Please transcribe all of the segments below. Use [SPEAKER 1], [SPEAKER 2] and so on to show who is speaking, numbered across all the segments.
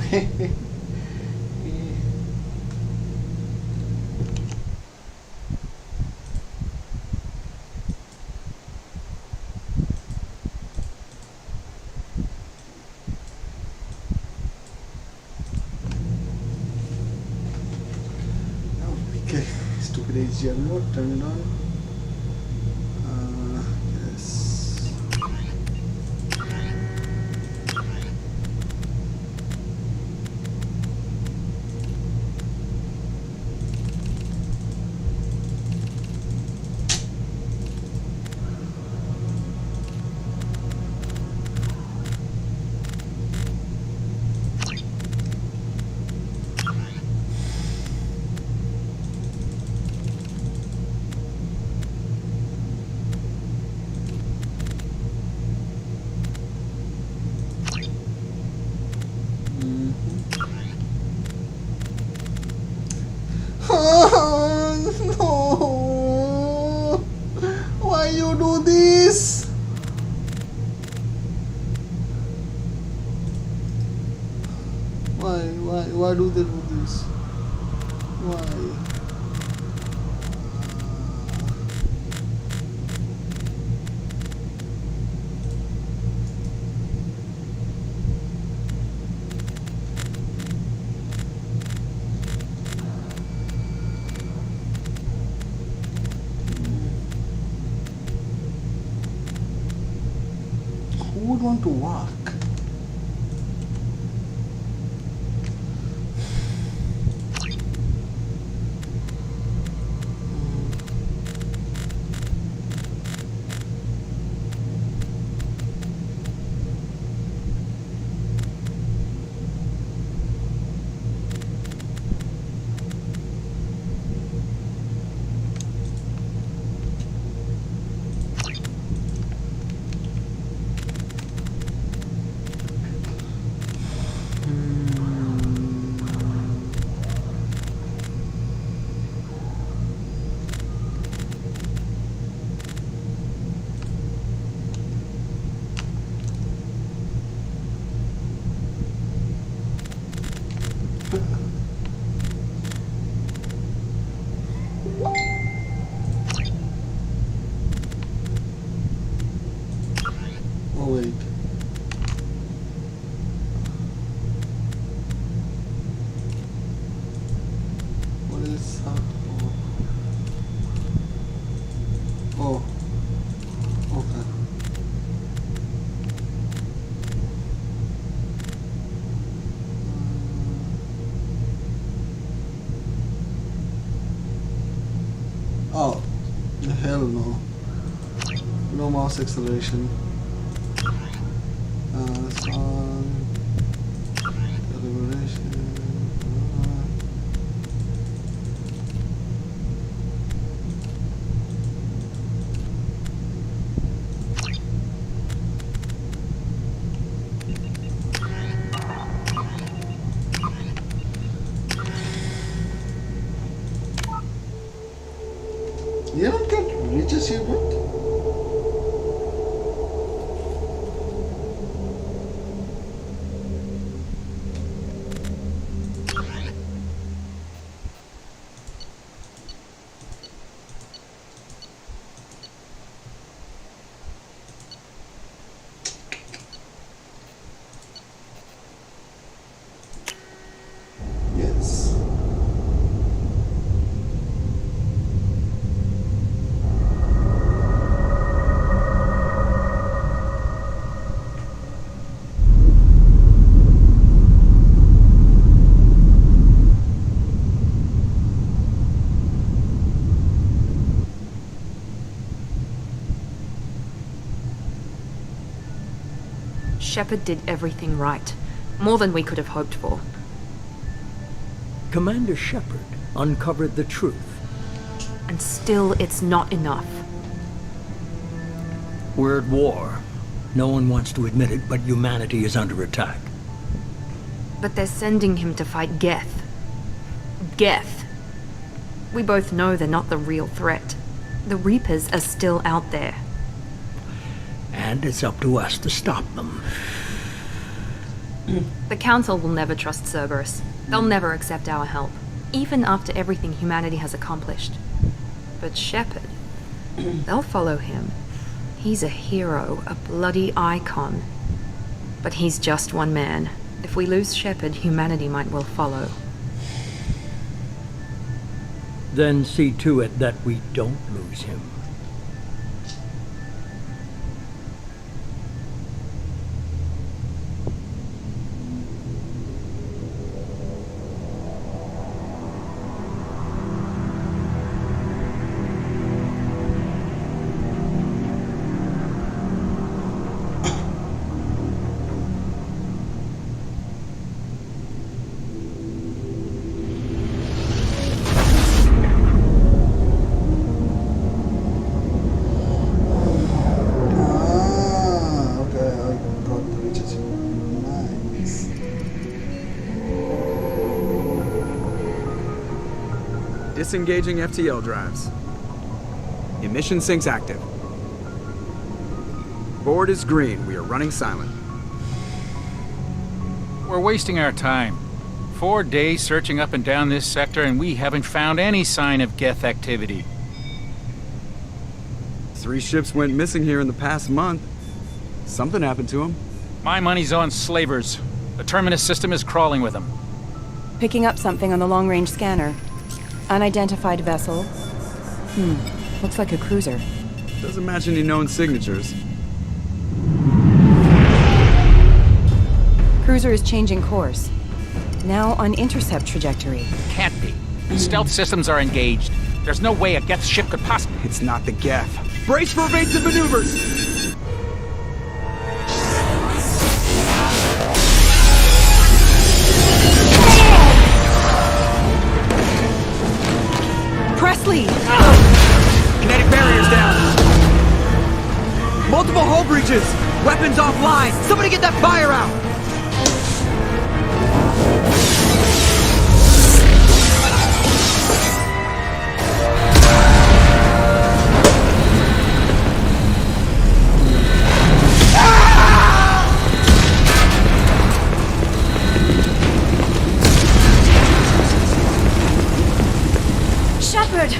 [SPEAKER 1] Okay, stupid HDR mode, turn it on. Yes. Oh, no! Why you do this? Why do they do this? Why? Who would want to walk? Oh wait. What is that? Oh. Okay. Oh. Hell no. No mouse acceleration. Song. Deliberation. You don't get religious here, but yes.
[SPEAKER 2] Shepard did everything right. More than we could have hoped for.
[SPEAKER 3] Commander Shepard uncovered the truth.
[SPEAKER 2] And still, it's not enough.
[SPEAKER 3] We're at war. No one wants to admit it, but humanity is under attack.
[SPEAKER 2] But they're sending him to fight Geth. Geth. We both know they're not the real threat. The Reapers are still out there.
[SPEAKER 3] And it's up to us to stop them.
[SPEAKER 2] The Council will never trust Cerberus. They'll never accept our help, even after everything humanity has accomplished. But Shepard, they'll follow him. He's a hero, a bloody icon. But he's just one man. If we lose Shepard, humanity might well follow.
[SPEAKER 3] Then see to it that we don't lose him.
[SPEAKER 1] Okay, I got the riches. Nice.
[SPEAKER 4] Disengaging FTL drives. Emission sinks active. Board is green. We are running silent.
[SPEAKER 5] We're wasting our time. 4 days searching up and down this sector, and we haven't found any sign of Geth activity.
[SPEAKER 4] 3 ships went missing here in the past month. Something happened to them.
[SPEAKER 5] My money's on slavers. The Terminus system is crawling with them.
[SPEAKER 6] Picking up something on the long-range scanner. Unidentified vessel. Looks like a cruiser.
[SPEAKER 4] Doesn't match any known signatures.
[SPEAKER 6] Cruiser is changing course. Now on intercept trajectory.
[SPEAKER 5] Can't be. Stealth systems are engaged. There's no way a Geth ship could possibly...
[SPEAKER 4] It's not the Geth. Brace for evasive maneuvers!
[SPEAKER 6] Presley!
[SPEAKER 4] Kinetic barriers down! Multiple hull breaches! Weapons offline! Somebody get that fire out!
[SPEAKER 2] Shepard!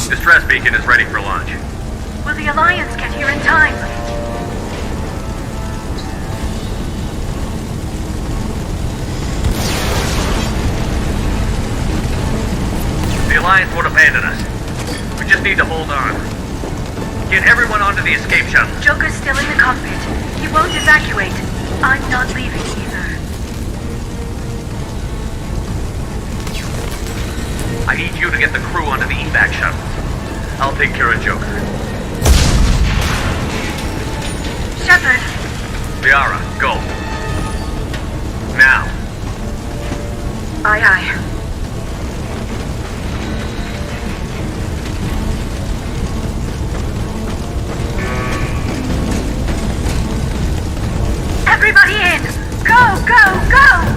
[SPEAKER 7] Distress beacon is ready for launch.
[SPEAKER 2] Will the Alliance get here in time?
[SPEAKER 7] The Alliance won't abandon us. We just need to hold on. Get everyone onto the escape shuttle.
[SPEAKER 2] Joker's still in the cockpit. He won't evacuate. I'm not leaving either.
[SPEAKER 7] I need you to get the crew onto the evac shuttle. I'll take care of Joker.
[SPEAKER 2] Shepard!
[SPEAKER 7] Liara, go. Now.
[SPEAKER 2] Aye, aye. Everybody in! Go, go, go!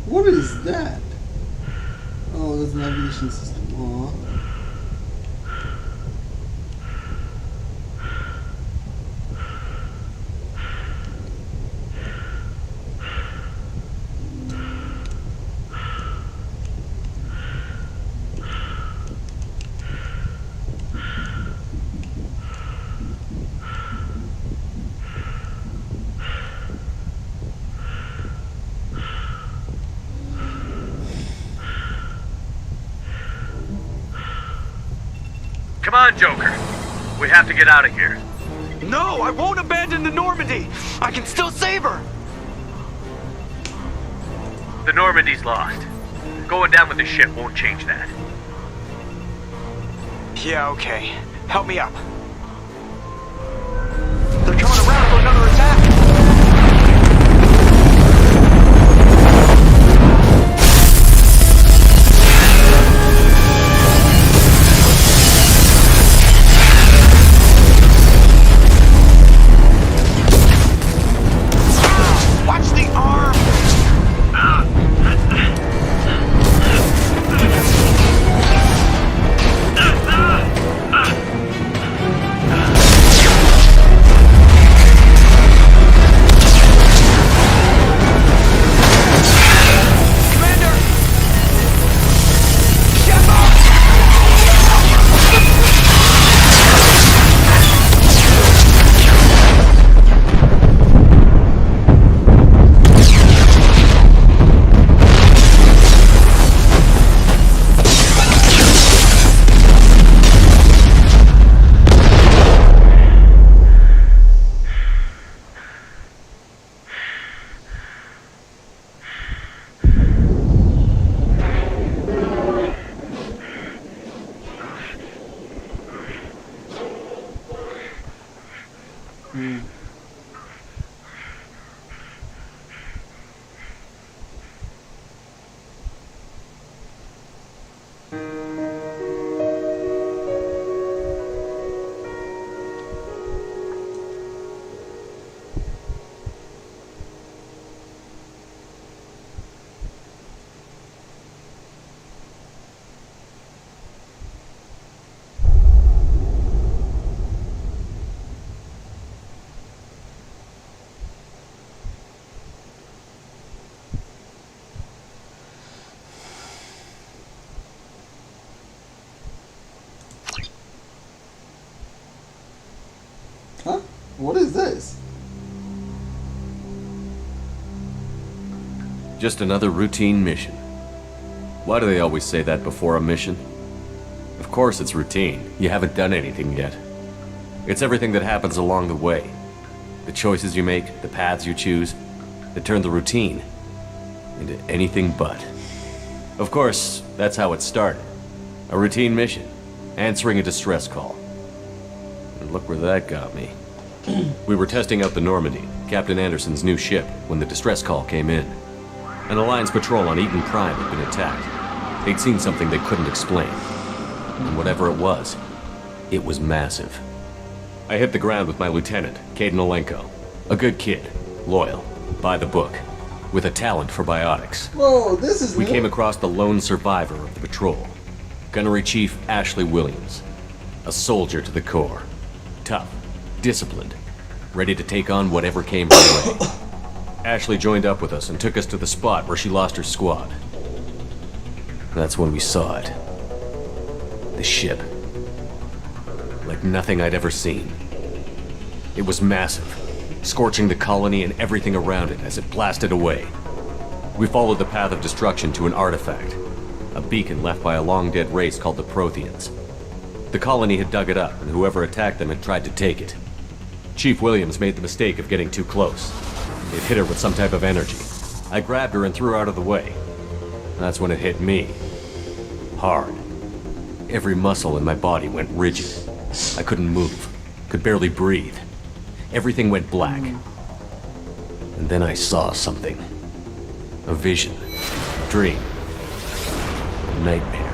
[SPEAKER 1] What is that? Oh, that's a navigation system. Aw.
[SPEAKER 7] Come on, Joker. We have to get out of here.
[SPEAKER 8] No, I won't abandon the Normandy. I can still save her.
[SPEAKER 7] The Normandy's lost. Going down with the ship won't change that.
[SPEAKER 8] Yeah, okay. Help me up. They're coming around for another attack. Watch the arm! Commander! Shepard!
[SPEAKER 1] Huh? What is this?
[SPEAKER 9] Just another routine mission. Why do they always say that before a mission? Of course it's routine. You haven't done anything yet. It's everything that happens along the way. The choices you make, the paths you choose, that turn the routine into anything but. Of course, that's how it started. A routine mission, answering a distress call. And look where that got me. We were testing out the Normandy, Captain Anderson's new ship, when the distress call came in. An Alliance patrol on Eden Prime had been attacked. They'd seen something they couldn't explain. And whatever it was massive. I hit the ground with my lieutenant, Caden Olenko. A good kid, loyal, by the book, with a talent for biotics.
[SPEAKER 1] Whoa, this is
[SPEAKER 9] We
[SPEAKER 1] new.
[SPEAKER 9] came across the lone survivor of the patrol, Gunnery Chief Ashley Williams. A soldier to the core. Tough, disciplined, ready to take on whatever came her way. Ashley joined up with us and took us to the spot where she lost her squad. That's when we saw it. The ship. Like nothing I'd ever seen. It was massive, scorching the colony and everything around it as it blasted away. We followed the path of destruction to an artifact, a beacon left by a long-dead race called the Protheans. The colony had dug it up, and whoever attacked them had tried to take it. Chief Williams made the mistake of getting too close. It hit her with some type of energy. I grabbed her and threw her out of the way. That's when it hit me. Hard. Every muscle in my body went rigid. I couldn't move, could barely breathe. Everything went black. And then I saw something. A vision. A dream. A nightmare.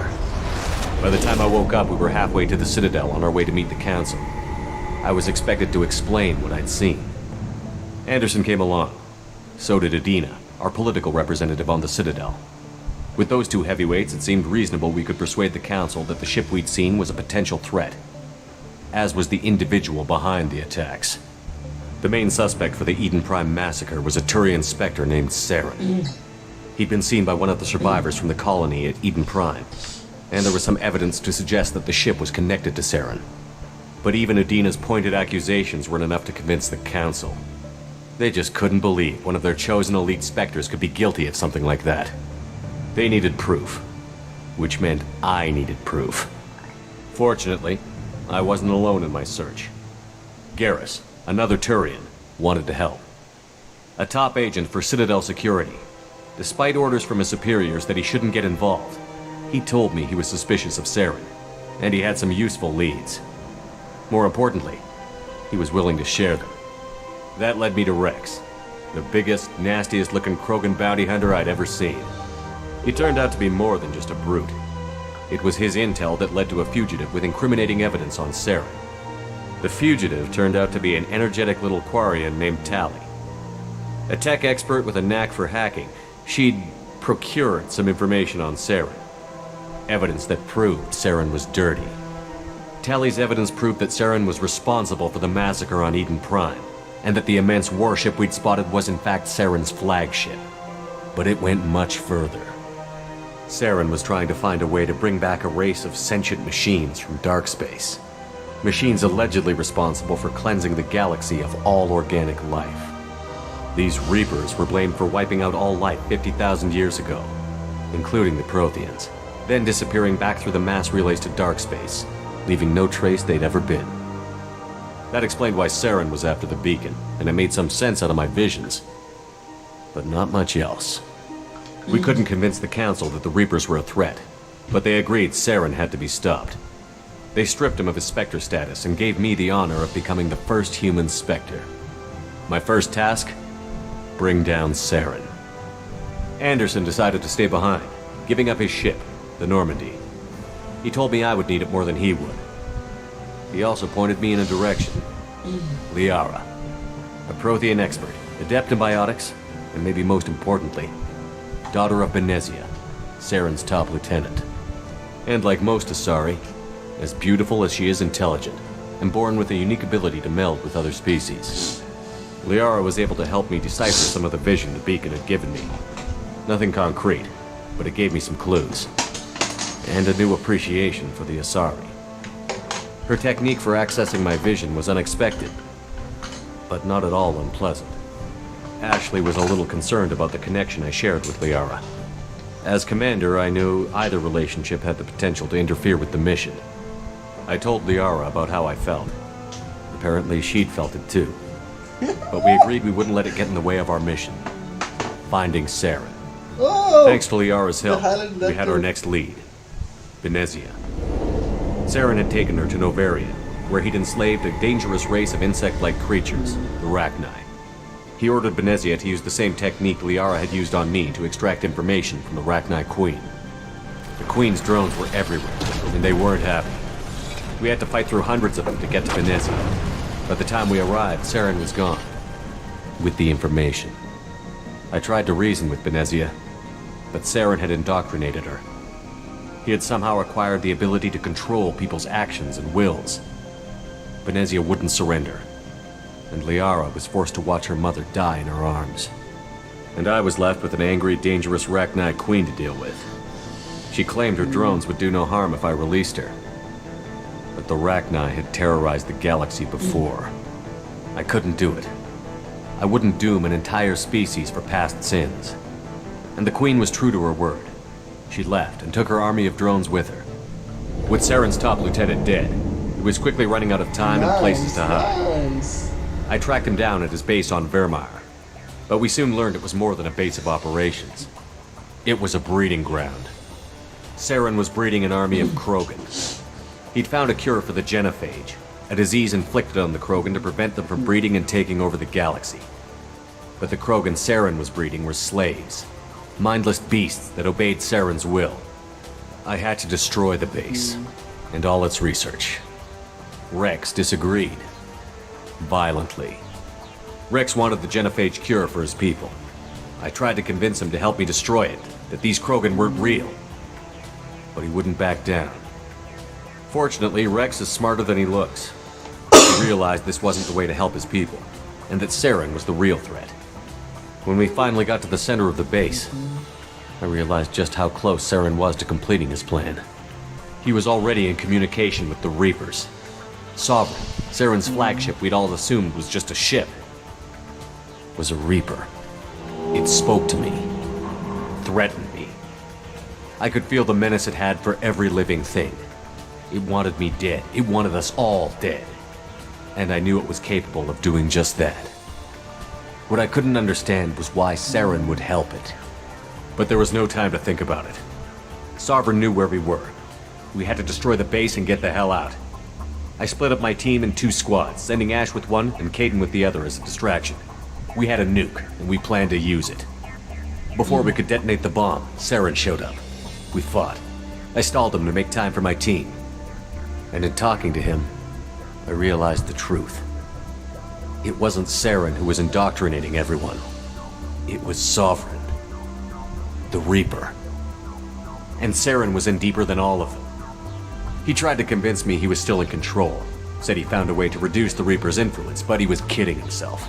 [SPEAKER 9] By the time I woke up, we were halfway to the Citadel on our way to meet the Council. I was expected to explain what I'd seen. Anderson came along. So did Adina, our political representative on the Citadel. With those two heavyweights, it seemed reasonable we could persuade the Council that the ship we'd seen was a potential threat, as was the individual behind the attacks. The main suspect for the Eden Prime massacre was a Turian Spectre named Saren. He'd been seen by one of the survivors from the colony at Eden Prime, and there was some evidence to suggest that the ship was connected to Saren. But even Adina's pointed accusations weren't enough to convince the Council. They just couldn't believe one of their chosen elite Spectres could be guilty of something like that. They needed proof, which meant I needed proof. Fortunately, I wasn't alone in my search. Garrus, another Turian, wanted to help. A top agent for Citadel Security. Despite orders from his superiors that he shouldn't get involved, he told me he was suspicious of Saren, and he had some useful leads. More importantly, he was willing to share them. That led me to Rex, the biggest, nastiest looking Krogan bounty hunter I'd ever seen. He turned out to be more than just a brute. It was his intel that led to a fugitive with incriminating evidence on Saren. The fugitive turned out to be an energetic little Quarian named Tali. A tech expert with a knack for hacking, she'd procured some information on Saren. Evidence that proved Saren was dirty. Tali's evidence proved that Saren was responsible for the massacre on Eden Prime, and that the immense warship we'd spotted was in fact Saren's flagship. But it went much further. Saren was trying to find a way to bring back a race of sentient machines from dark space. Machines allegedly responsible for cleansing the galaxy of all organic life. These Reapers were blamed for wiping out all life 50,000 years ago, including the Protheans, then disappearing back through the mass relays to dark space, leaving no trace they'd ever been. That explained why Saren was after the beacon, and it made some sense out of my visions. But not much else. We couldn't convince the Council that the Reapers were a threat, but they agreed Saren had to be stopped. They stripped him of his Spectre status and gave me the honor of becoming the first human Spectre. My first task? Bring down Saren. Anderson decided to stay behind, giving up his ship, the Normandy. He told me I would need it more than he would. He also pointed me in a direction. Liara, a Prothean expert, adept in biotics, and maybe most importantly, daughter of Benezia, Saren's top lieutenant. And like most Asari, as beautiful as she is intelligent, and born with a unique ability to meld with other species. Liara was able to help me decipher some of the vision the beacon had given me. Nothing concrete, but it gave me some clues. And a new appreciation for the Asari. Her technique for accessing my vision was unexpected, but not at all unpleasant. Ashley was a little concerned about the connection I shared with Liara. As commander, I knew either relationship had the potential to interfere with the mission. I told Liara about how I felt. Apparently, she'd felt it too. But we agreed we wouldn't let it get in the way of our mission. Finding Saren.
[SPEAKER 1] Oh!
[SPEAKER 9] Thanks to Liara's help,
[SPEAKER 1] Highlander
[SPEAKER 9] we had our
[SPEAKER 1] too.
[SPEAKER 9] next lead. Benezia. Saren had taken her to Novaria, where he'd enslaved a dangerous race of insect-like creatures, the Rachni. He ordered Benezia to use the same technique Liara had used on me to extract information from the Rachni Queen. The Queen's drones were everywhere, and they weren't happy. We had to fight through hundreds of them to get to Benezia. By the time we arrived, Saren was gone. With the information. I tried to reason with Benezia, but Saren had indoctrinated her. He had somehow acquired the ability to control people's actions and wills. Benezia wouldn't surrender, and Liara was forced to watch her mother die in her arms. And I was left with an angry, dangerous Rachni Queen to deal with. She claimed her drones would do no harm if I released her. But the Rachni had terrorized the galaxy before. I couldn't do it. I wouldn't doom an entire species for past sins. And the Queen was true to her word. She left and took her army of drones with her. With Saren's top lieutenant dead, he was quickly running out of time and places to hide.
[SPEAKER 1] Nice.
[SPEAKER 9] I tracked him down at his base on Vermeer, but we soon learned it was more than a base of operations. It was a breeding ground. Saren was breeding an army of Krogan. He'd found a cure for the genophage, a disease inflicted on the Krogan to prevent them from breeding and taking over the galaxy. But the Krogan Saren was breeding were slaves, mindless beasts that obeyed Saren's will. I had to destroy the base, and all its research. Rex disagreed. Violently. Rex wanted the genophage cure for his people. I tried to convince him to help me destroy it, that these Krogan weren't real. But he wouldn't back down. Fortunately, Rex is smarter than he looks. He realized this wasn't the way to help his people, and that Saren was the real threat. When we finally got to the center of the base, I realized just how close Saren was to completing his plan. He was already in communication with the Reapers. Sovereign, Saren's flagship we'd all assumed was just a ship, was a Reaper. It spoke to me, threatened me. I could feel the menace it had for every living thing. It wanted me dead. It wanted us all dead. And I knew it was capable of doing just that. What I couldn't understand was why Saren would help it. But there was no time to think about it. Sovereign knew where we were. We had to destroy the base and get the hell out. I split up my team in 2 squads, sending Ash with one and Caden with the other as a distraction. We had a nuke, and we planned to use it. Before we could detonate the bomb, Saren showed up. We fought. I stalled him to make time for my team. And in talking to him, I realized the truth. It wasn't Saren who was indoctrinating everyone. It was Sovereign. The Reaper. And Saren was in deeper than all of them. He tried to convince me he was still in control. Said he found a way to reduce the Reaper's influence, but he was kidding himself.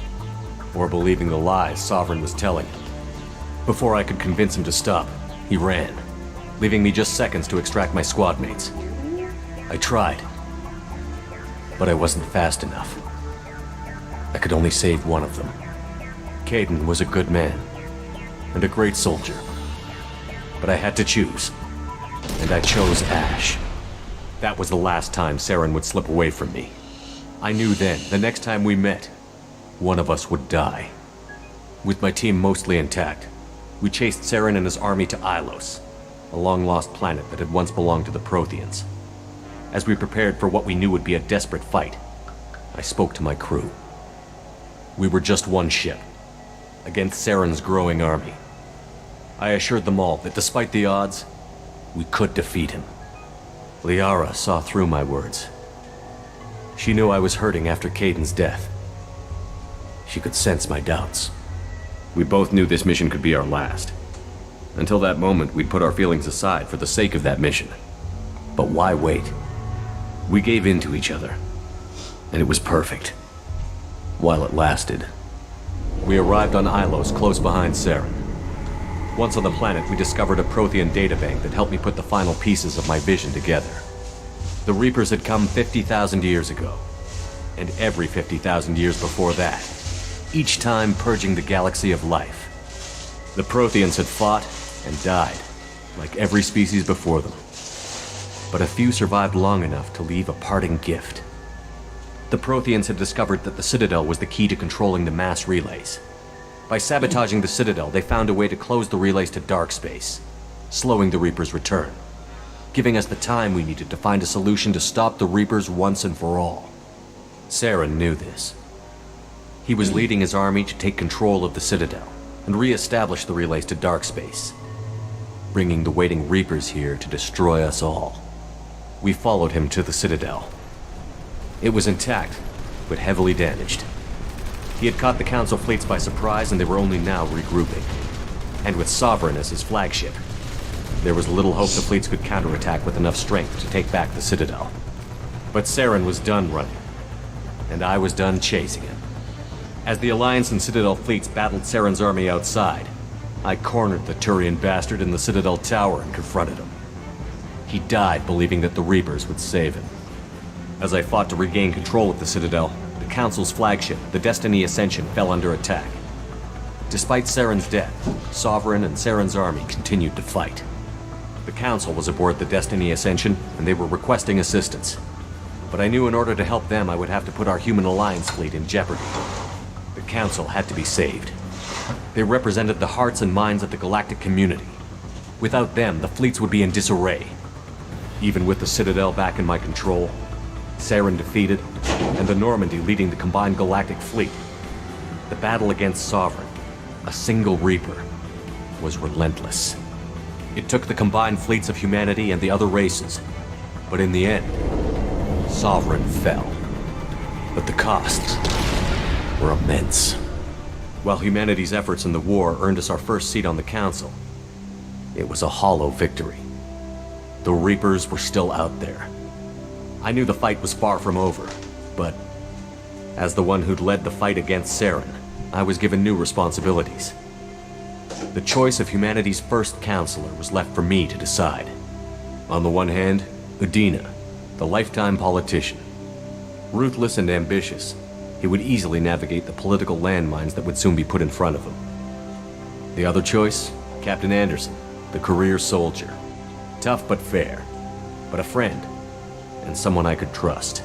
[SPEAKER 9] Or believing the lies Sovereign was telling him. Before I could convince him to stop, he ran, leaving me just seconds to extract my squad mates. I tried, but I wasn't fast enough. I could only save one of them. Caden was a good man, and a great soldier. But I had to choose, and I chose Ash. That was the last time Saren would slip away from me. I knew then, the next time we met, one of us would die. With my team mostly intact, we chased Saren and his army to Ilos, a long-lost planet that had once belonged to the Protheans. As we prepared for what we knew would be a desperate fight, I spoke to my crew. We were just one ship, against Saren's growing army. I assured them all that despite the odds, we could defeat him. Liara saw through my words. She knew I was hurting after Caden's death. She could sense my doubts. We both knew this mission could be our last. Until that moment, we'd put our feelings aside for the sake of that mission. But why wait? We gave in to each other, and it was perfect. While it lasted. We arrived on Ilos, close behind Saren. Once on the planet, we discovered a Prothean databank that helped me put the final pieces of my vision together. The Reapers had come 50,000 years ago, and every 50,000 years before that, each time purging the galaxy of life. The Protheans had fought and died, like every species before them. But a few survived long enough to leave a parting gift. The Protheans had discovered that the Citadel was the key to controlling the mass relays. By sabotaging the Citadel, they found a way to close the relays to dark space, slowing the Reaper's return, giving us the time we needed to find a solution to stop the Reapers once and for all. Saren knew this. He was leading his army to take control of the Citadel and re-establish the relays to dark space, bringing the waiting Reapers here to destroy us all. We followed him to the Citadel. It was intact, but heavily damaged. He had caught the Council fleets by surprise, and they were only now regrouping. And with Sovereign as his flagship, there was little hope the fleets could counterattack with enough strength to take back the Citadel. But Saren was done running, and I was done chasing him. As the Alliance and Citadel fleets battled Saren's army outside, I cornered the Turian bastard in the Citadel tower and confronted him. He died believing that the Reapers would save him. As I fought to regain control of the Citadel, the Council's flagship, the Destiny Ascension, fell under attack. Despite Saren's death, Sovereign and Saren's army continued to fight. The Council was aboard the Destiny Ascension, and they were requesting assistance. But I knew in order to help them, I would have to put our human Alliance fleet in jeopardy. The Council had to be saved. They represented the hearts and minds of the galactic community. Without them, the fleets would be in disarray. Even with the Citadel back in my control, Saren defeated, and the Normandy leading the combined galactic fleet, the battle against Sovereign, a single Reaper, was relentless. It took the combined fleets of humanity and the other races, but in the end, Sovereign fell. But the costs were immense. While humanity's efforts in the war earned us our first seat on the Council, it was a hollow victory. The Reapers were still out there. I knew the fight was far from over, but as the one who'd led the fight against Saren, I was given new responsibilities. The choice of humanity's first counselor was left for me to decide. On the one hand, Udina, the lifetime politician. Ruthless and ambitious, he would easily navigate the political landmines that would soon be put in front of him. The other choice, Captain Anderson, the career soldier. Tough but fair, but a friend, and someone I could trust.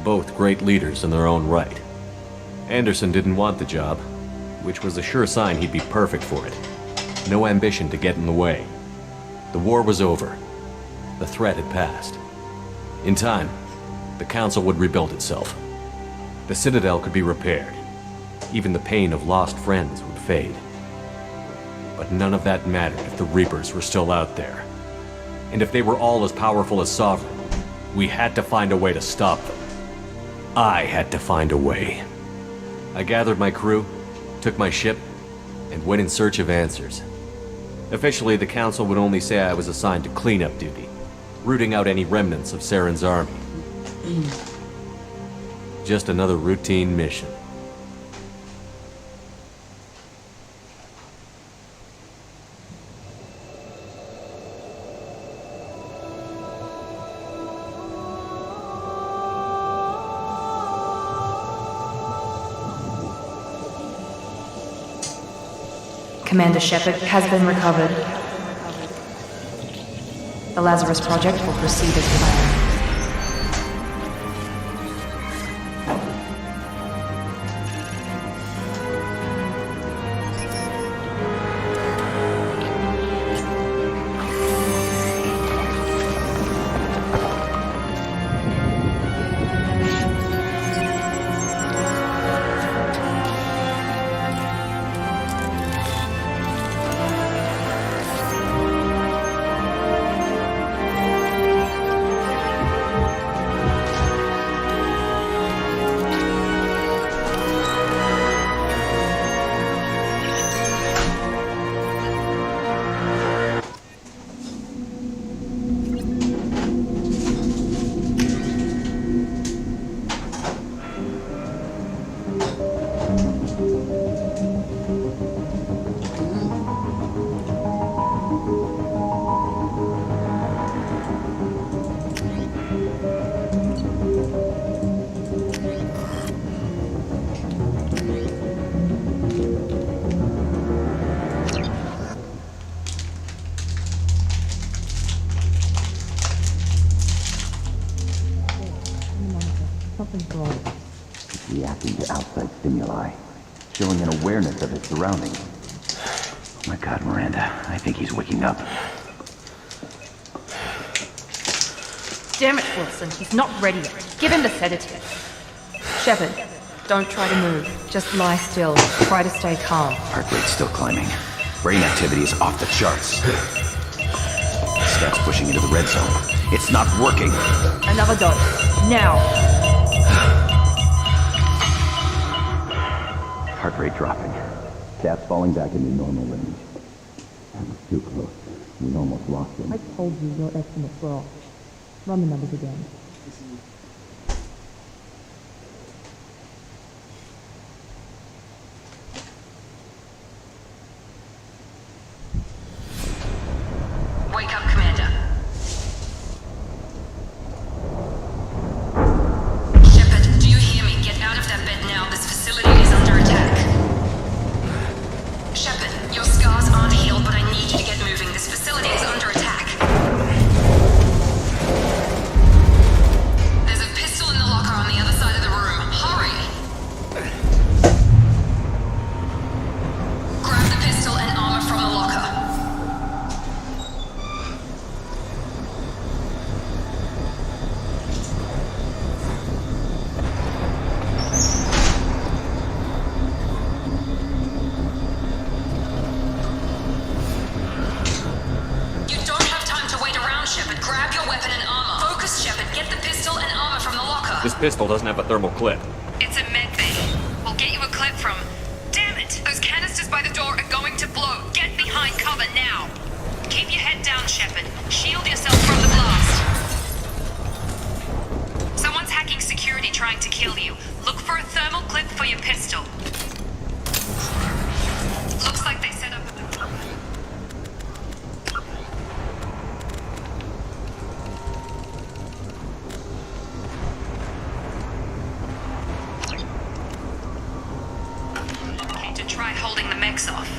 [SPEAKER 9] Both great leaders in their own right. Anderson didn't want the job, which was a sure sign he'd be perfect for it. No ambition to get in the way. The war was over. The threat had passed. In time, the Council would rebuild itself. The Citadel could be repaired. Even the pain of lost friends would fade. But none of that mattered if the Reapers were still out there. And if they were all as powerful as Sovereign, we had to find a way to stop them. I had to find a way. I gathered my crew, took my ship, and went in search of answers. Officially, the Council would only say I was assigned to cleanup duty, rooting out any remnants of Saren's army. Just another routine mission.
[SPEAKER 2] Commander Shepard has been recovered. The Lazarus Project will proceed as planned.
[SPEAKER 10] Reacting to outside stimuli, showing an awareness of his surroundings. Oh my God, Miranda, I think he's waking up.
[SPEAKER 2] Damn it, Wilson, he's not ready yet. Give him the sedative. Shepard, don't try to move. Just lie still. Try to stay calm.
[SPEAKER 10] Heart rate's still climbing. Brain activity is off the charts. Steps pushing into the red zone. It's not working.
[SPEAKER 2] Another dose. Now.
[SPEAKER 10] Heart rate dropping. Stats falling back into normal range. That was too close. We almost lost him.
[SPEAKER 11] I told you your estimates were off. Run the numbers again.
[SPEAKER 2] Wake up, Commander. Shepard, do you hear me? Get out of that bed now. This facility is under attack. Shepard, your scars aren't healed, but I need you to get moving. This facility is under attack. There's a pistol in the locker on the other side of the room. Hurry! Grab the pistol and armor from the locker. You don't have time to wait around, Shepard. Grab your weapon and armor. Focus, Shepard. Get the pistol and armor from the locker.
[SPEAKER 9] This pistol doesn't have a thermal clip.
[SPEAKER 2] It's a med bay. We'll get you a clip from... Damn it! Those canisters by the door are going to blow. Get behind cover now. Keep your head down, Shepard. Shield yourself from the blast. Someone's hacking security trying to kill you. Look for a thermal clip for your pistol. Looks like they set up... Okay, to try holding the mechs off.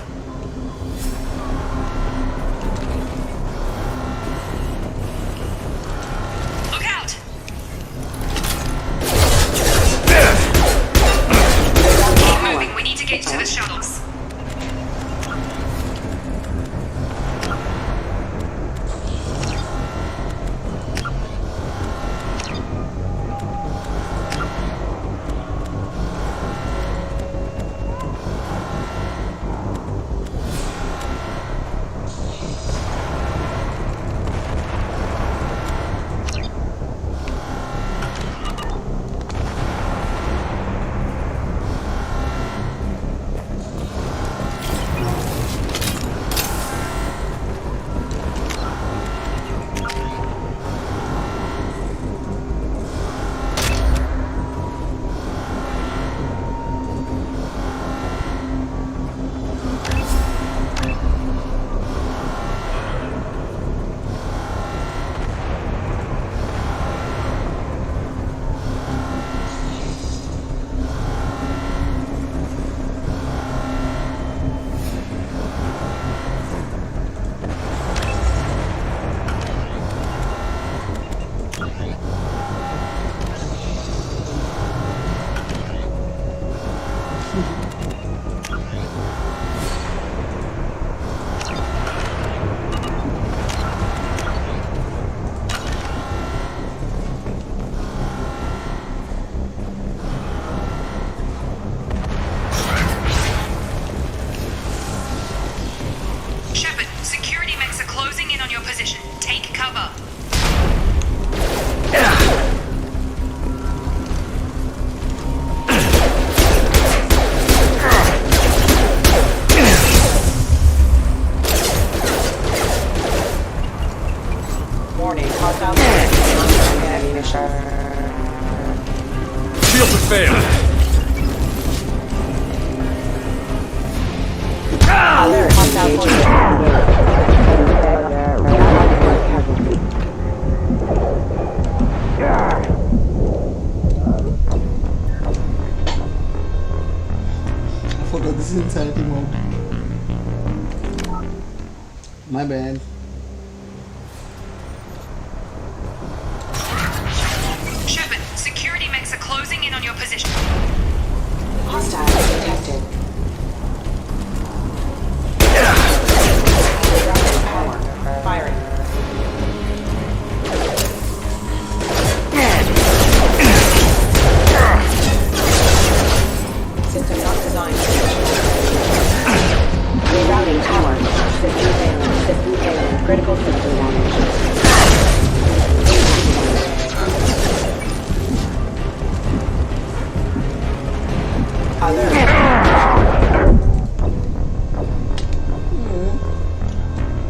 [SPEAKER 2] Look out!
[SPEAKER 5] failed.
[SPEAKER 1] I forgot this is insanity mode. My bad.
[SPEAKER 2] Shepard, security mechs are closing in on your position.
[SPEAKER 12] Hostiles detected. Power. Firing. System not designed. Rerouting power. System failing. System failing. Critical system damage.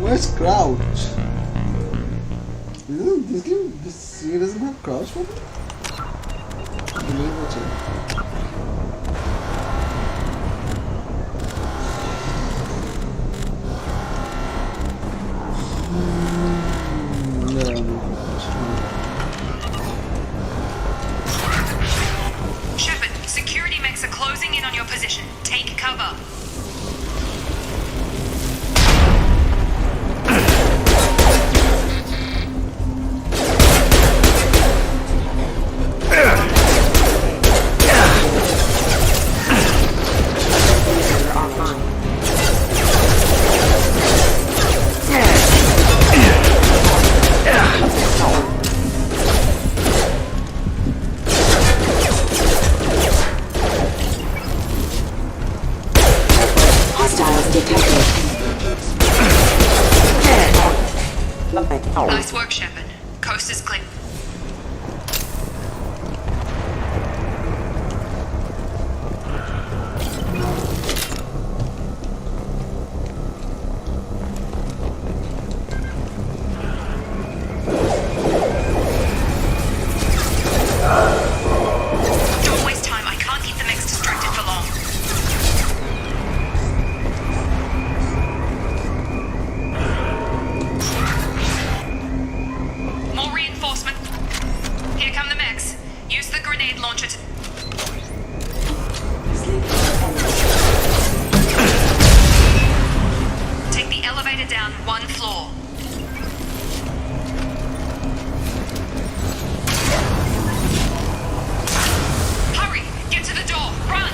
[SPEAKER 1] Where's crouch? This game, this game doesn't have crouch for me? I believe it.
[SPEAKER 2] Shepard, security mechs are closing in on your position. Take cover. Nice work, Shepard. Coast is clear. Don't waste time. I can't keep the mechs distracted for long. More reinforcement. Here come the mechs. Use the grenade launcher to... Take the elevator down one floor. Hurry! Get to the door! Run!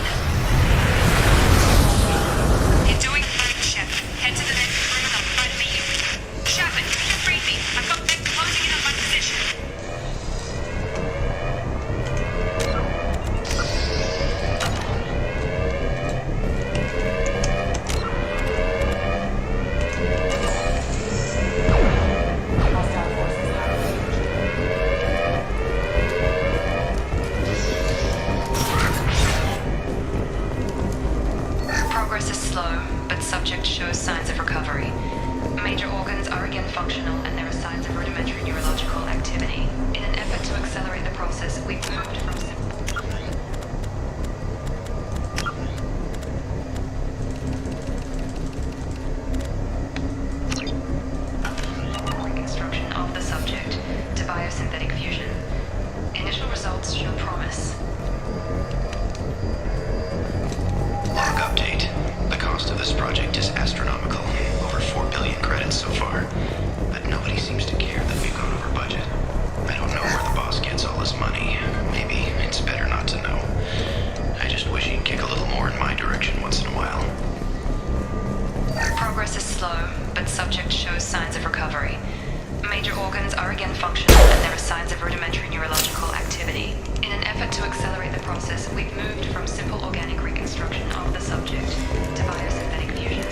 [SPEAKER 2] You're doing great, Shep. Head to the next room and I'll try to meet you. Shepard, just read me. I've got mechs closing in on my position. Progress is slow, but subject shows signs of recovery. Major organs are again functional, and there are signs of rudimentary neurological activity. In an effort to accelerate the process, we've moved from reconstruction of the subject to biosynthetic fusion. Initial results show promise.
[SPEAKER 13] Log update. The cost of this project is astronomical. Over 4 billion credits so far. But nobody seems to care that we've gone over budget. I don't know where the boss gets all his money. Maybe it's better not to know. I just wish he'd kick a little more in my direction once in a while.
[SPEAKER 2] Progress is slow, but subject shows signs of recovery. Major organs are again functional, and there are signs of rudimentary neurological activity. In an effort to accelerate the process, we've moved from simple organic reconstruction of the subject to biosynthetic fusion.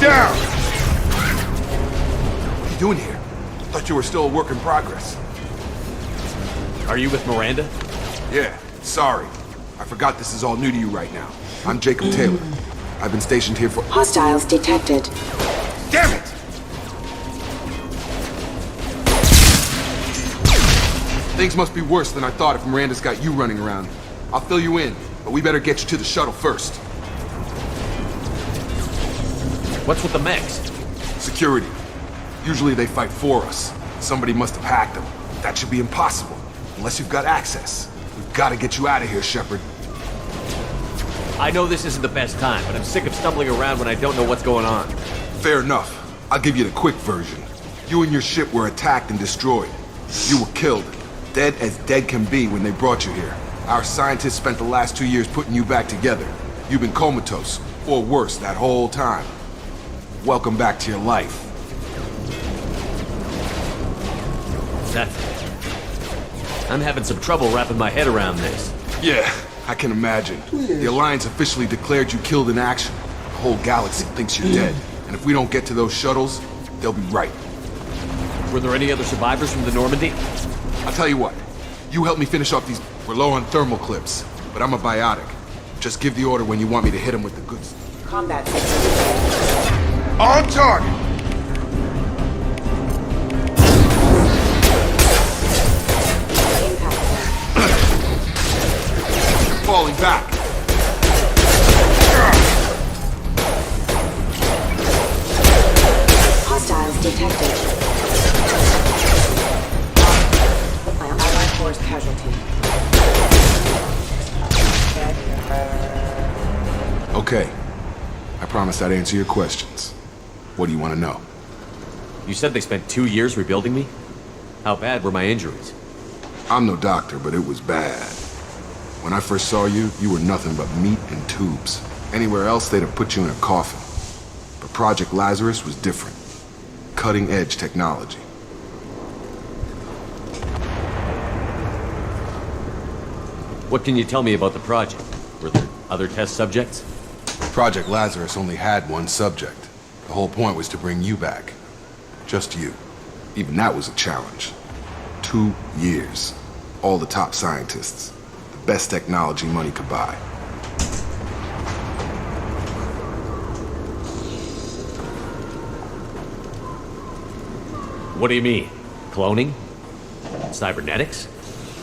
[SPEAKER 14] down! What are you doing here? Thought you were still a work in progress.
[SPEAKER 9] Are you with Miranda?
[SPEAKER 14] Yeah, sorry. I forgot this is all new to you right now. I'm Jacob Taylor. I've been stationed here for—
[SPEAKER 12] Hostiles detected.
[SPEAKER 14] Damn it! Things must be worse than I thought if Miranda's got you running around. I'll fill you in, but we better get you to the shuttle first.
[SPEAKER 9] What's with the mechs?
[SPEAKER 14] Security. Usually they fight for us. Somebody must have hacked them. That should be impossible, unless you've got access. We've got to get you out of here, Shepard.
[SPEAKER 9] I know this isn't the best time, but I'm sick of stumbling around when I don't know what's going on.
[SPEAKER 14] Fair enough. I'll give you the quick version. You and your ship were attacked and destroyed. You were killed. Dead as dead can be when they brought you here. Our scientists spent the last 2 years putting you back together. You've been comatose, or worse, that whole time. Welcome back to your life.
[SPEAKER 9] I'm having some trouble wrapping my head around this.
[SPEAKER 14] Yeah, I can imagine. The Alliance officially declared you killed in action. The whole galaxy thinks you're dead. And if we don't get to those shuttles, they'll be right.
[SPEAKER 9] Were there any other survivors from the Normandy?
[SPEAKER 14] I'll tell you what. You help me finish off these— We're low on thermal clips, but I'm a biotic. Just give the order when you want me to hit them with the goods.
[SPEAKER 12] Combat system.
[SPEAKER 14] On target! Falling back.
[SPEAKER 12] Hostiles detected. Allied force casualty.
[SPEAKER 14] Okay. I promise I'd answer your questions. What do you want to know?
[SPEAKER 9] You said they spent 2 years rebuilding me? How bad were my injuries?
[SPEAKER 14] I'm no doctor, but it was bad. When I first saw you, you were nothing but meat and tubes. Anywhere else, they'd have put you in a coffin. But Project Lazarus was different. Cutting-edge technology.
[SPEAKER 9] What can you tell me about the project? Were there other test subjects?
[SPEAKER 14] Project Lazarus only had one subject. The whole point was to bring you back. Just you. Even that was a challenge. 2 years. All the top scientists. The best technology money could buy.
[SPEAKER 9] What do you mean? Cloning? Cybernetics?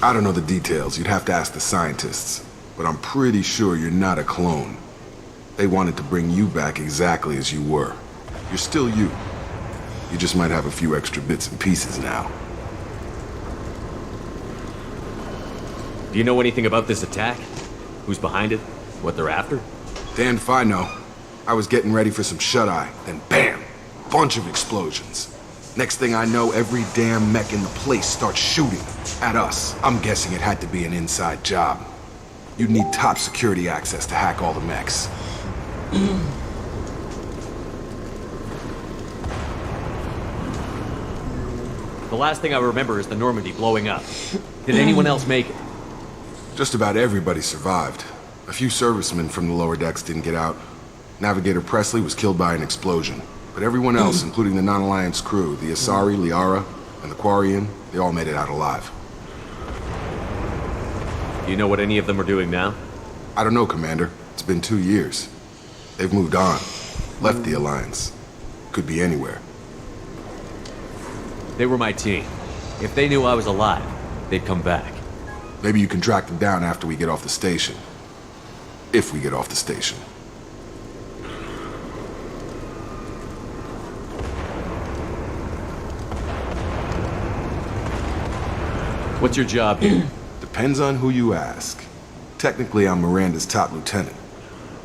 [SPEAKER 14] I don't know the details. You'd have to ask the scientists. But I'm pretty sure you're not a clone. They wanted to bring you back exactly as you were. You're still you. You just might have a few extra bits and pieces now.
[SPEAKER 9] Do you know anything about this attack? Who's behind it? What they're after?
[SPEAKER 14] Damned if I know. I was getting ready for some shut-eye, then bam! Bunch of explosions. Next thing I know, every damn mech in the place starts shooting at us. I'm guessing it had to be an inside job. You'd need top security access to hack all the mechs.
[SPEAKER 9] The last thing I remember is the Normandy blowing up. Did anyone else make it?
[SPEAKER 14] Just about everybody survived. A few servicemen from the lower decks didn't get out. Navigator Presley was killed by an explosion. But everyone else, including the non-Alliance crew, the Asari, Liara, and the Quarian, they all made it out alive.
[SPEAKER 9] Do you know what any of them are doing now?
[SPEAKER 14] I don't know, Commander. It's been 2 years. They've moved on. Left the Alliance. Could be anywhere.
[SPEAKER 9] They were my team. If they knew I was alive, they'd come back.
[SPEAKER 14] Maybe you can track them down after we get off the station. If we get off the station.
[SPEAKER 9] What's your job here?
[SPEAKER 14] Depends on who you ask. Technically, I'm Miranda's top lieutenant,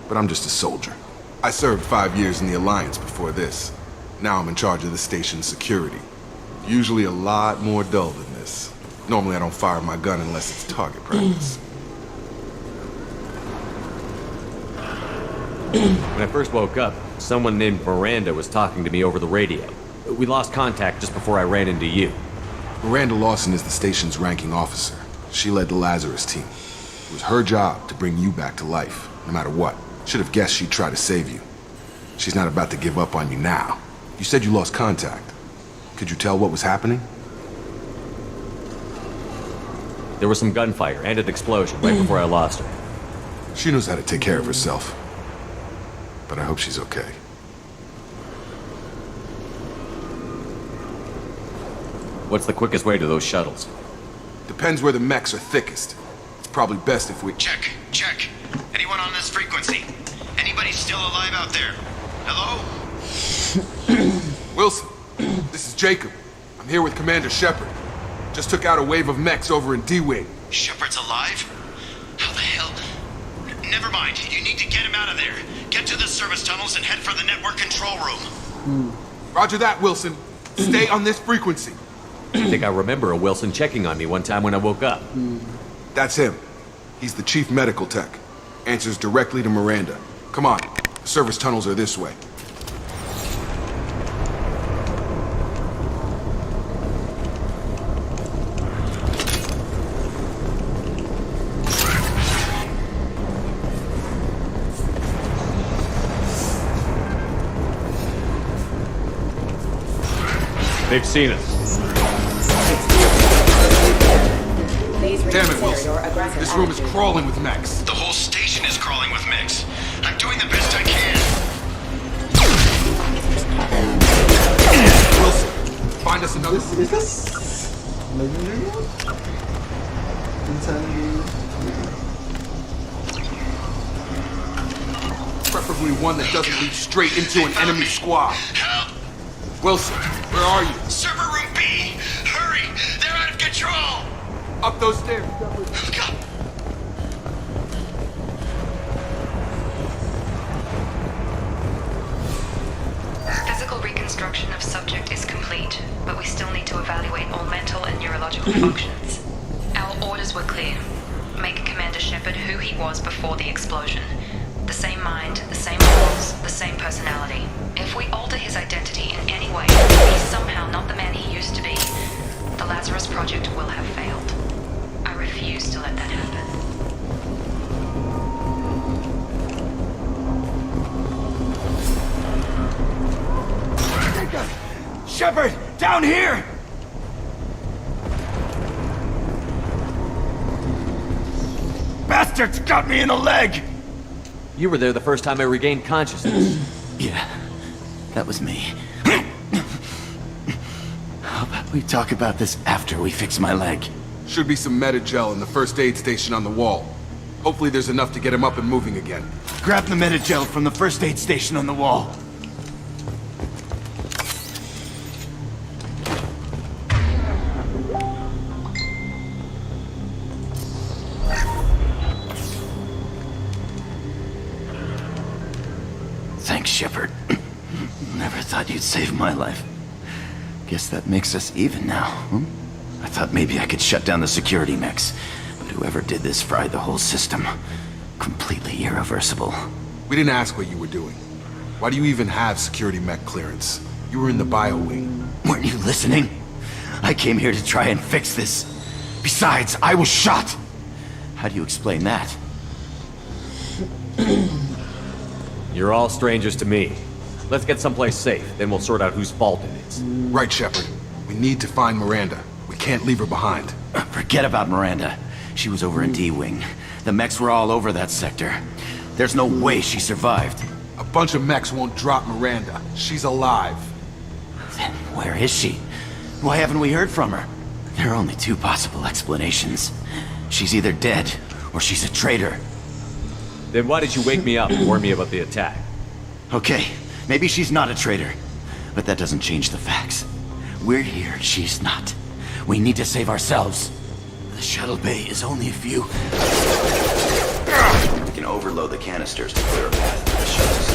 [SPEAKER 14] but I'm just a soldier. I served 5 years in the Alliance before this. Now I'm in charge of the station's security. Usually a lot more dull than this. Normally I don't fire my gun unless it's target practice.
[SPEAKER 9] When I first woke up, someone named Miranda was talking to me over the radio. We lost contact just before I ran into you.
[SPEAKER 14] Miranda Lawson is the station's ranking officer. She led the Lazarus team. It was her job to bring you back to life, no matter what. Should have guessed she'd try to save you. She's not about to give up on you now. You said you lost contact. Could you tell what was happening?
[SPEAKER 9] There was some gunfire and an explosion right before I lost her.
[SPEAKER 14] She knows how to take care of herself. But I hope she's okay.
[SPEAKER 9] What's the quickest way to those shuttles?
[SPEAKER 14] Depends where the mechs are thickest. It's probably best if we...
[SPEAKER 13] Check. Anyone on this frequency? Anybody still alive out there? Hello?
[SPEAKER 14] Wilson, this is Jacob. I'm here with Commander Shepard. Just took out a wave of mechs over in D-Wing.
[SPEAKER 13] Shepard's alive? How the hell? Never mind. You need to get him out of there. Get to the service tunnels and head for the network control room.
[SPEAKER 14] Roger that, Wilson. Stay on this frequency.
[SPEAKER 9] I think I remember a Wilson checking on me one time when I woke up.
[SPEAKER 14] That's him. He's the chief medical tech. Answers directly to Miranda. Come on. The service tunnels are this way.
[SPEAKER 9] They've seen us.
[SPEAKER 14] Damn it, Wilson. This room is crawling with mechs.
[SPEAKER 13] The whole station is crawling with mechs. I'm doing the best I can.
[SPEAKER 14] Wilson, find us another...
[SPEAKER 1] Is this... legendary mode?
[SPEAKER 14] Preferably one that doesn't lead straight into an enemy squad.
[SPEAKER 13] Help!
[SPEAKER 14] Wilson, where are you?
[SPEAKER 13] Server room B! Hurry! They're out of control!
[SPEAKER 14] Up those stairs.
[SPEAKER 13] God.
[SPEAKER 2] Physical reconstruction of subject is complete, but we still need to evaluate all mental and neurological functions. Our orders were clear. Make Commander Shepard who he was before the explosion. The same mind, the same morals, the same personality. If we alter his identity in any way, he's somehow not the man he used to be, the Lazarus Project will have failed. I refuse to let that happen.
[SPEAKER 8] Shepard, down here! Bastards got me in the leg!
[SPEAKER 9] You were there the first time I regained consciousness.
[SPEAKER 10] Yeah, that was me. How about we talk about this after we fix my leg?
[SPEAKER 14] Should be some Metagel in the first aid station on the wall. Hopefully there's enough to get him up and moving again.
[SPEAKER 10] Grab the Metagel from the first aid station on the wall. Thanks, Shepard. Never thought you'd save my life. Guess that makes us even now, huh? I thought maybe I could shut down the security mechs, but whoever did this fried the whole system. Completely irreversible.
[SPEAKER 14] We didn't ask what you were doing. Why do you even have security mech clearance? You were in the bio wing.
[SPEAKER 10] Weren't you listening? I came here to try and fix this. Besides, I was shot. How do you explain that?
[SPEAKER 9] You're all strangers to me. Let's get someplace safe, then we'll sort out whose fault it is.
[SPEAKER 14] Right, Shepard. We need to find Miranda. We can't leave her behind.
[SPEAKER 10] Forget about Miranda. She was over in D-Wing. The mechs were all over that sector. There's no way she survived.
[SPEAKER 14] A bunch of mechs won't drop Miranda. She's alive.
[SPEAKER 10] Then where is she? Why haven't we heard from her? There are only two possible explanations. She's either dead, or she's a traitor.
[SPEAKER 9] Then why did you wake me up and warn me about the attack?
[SPEAKER 10] Okay, maybe she's not a traitor. But that doesn't change the facts. We're here, she's not. We need to save ourselves. The shuttle bay is only a few... We can overload the canisters to clear a path to the shuttles.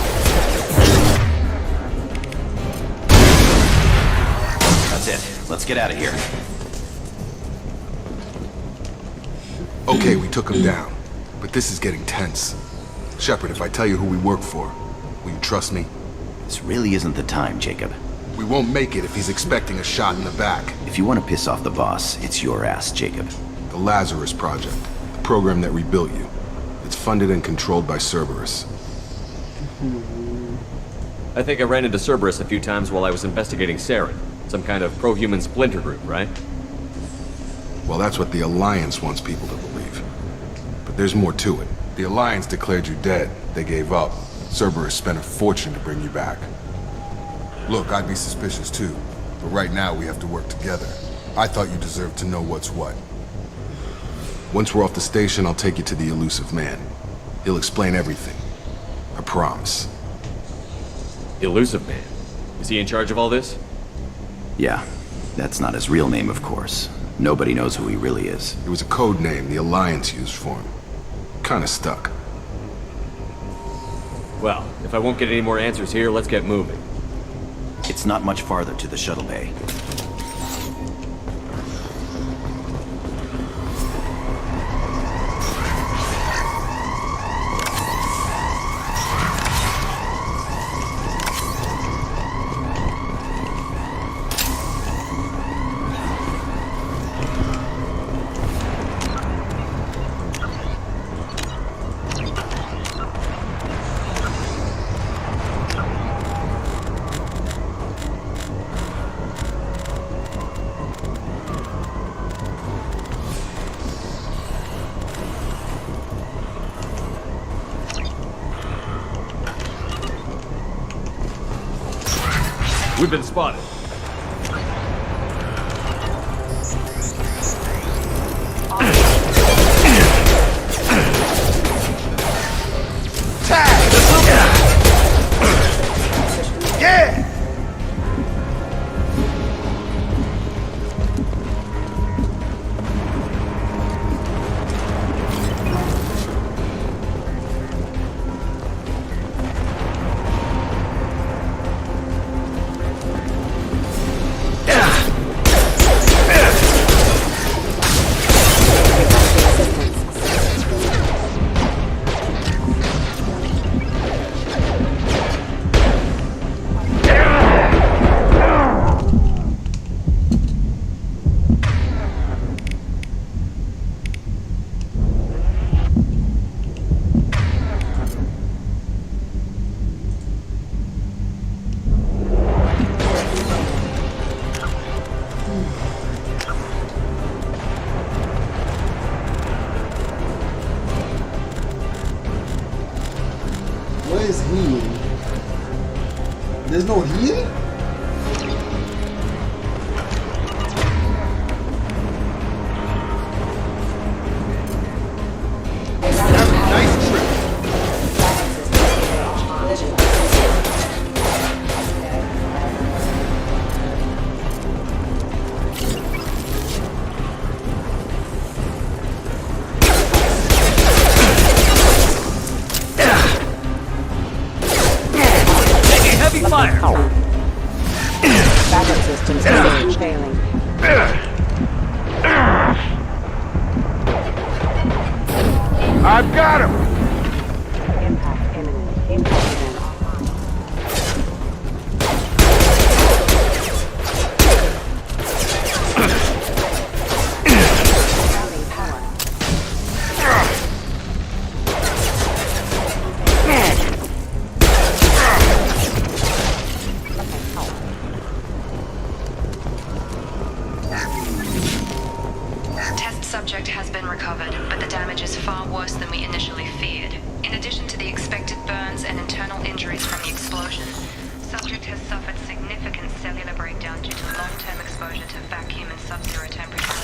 [SPEAKER 10] That's it. Let's get out of here.
[SPEAKER 14] Okay, we took him down. But this is getting tense. Shepard, if I tell you who we work for, will you trust me?
[SPEAKER 10] This really isn't the time, Jacob.
[SPEAKER 14] We won't make it if he's expecting a shot in the back.
[SPEAKER 10] If you want to piss off the boss, it's your ass, Jacob.
[SPEAKER 14] The Lazarus Project, the program that rebuilt you. It's funded and controlled by Cerberus.
[SPEAKER 9] I think I ran into Cerberus a few times while I was investigating Saren. Some kind of pro-human splinter group, right?
[SPEAKER 14] Well, that's what the Alliance wants people to believe. But there's more to it. The Alliance declared you dead. They gave up. Cerberus spent a fortune to bring you back. Look, I'd be suspicious too. But right now we have to work together. I thought you deserved to know what's what. Once we're off the station, I'll take you to the elusive man. He'll explain everything. I promise.
[SPEAKER 9] Elusive Man? Is he in charge of all this?
[SPEAKER 10] Yeah. That's not his real name, of course. Nobody knows who he really is.
[SPEAKER 14] It was a code name the Alliance used for him. Kinda stuck.
[SPEAKER 9] Well, if I won't get any more answers here, let's get moving.
[SPEAKER 10] It's not much farther to the shuttle bay.
[SPEAKER 9] We've been spotted.
[SPEAKER 8] Yeah!
[SPEAKER 1] Where is he? There's no healing?
[SPEAKER 12] Backup systems engaged. Failing.
[SPEAKER 8] I've got him!
[SPEAKER 12] Impact imminent. Impact imminent.
[SPEAKER 2] Subject has been recovered, but the damage is far worse than we initially feared. In addition to the expected burns and internal injuries from the explosion, subject has suffered significant cellular breakdown due to long-term exposure to vacuum and sub-zero temperatures.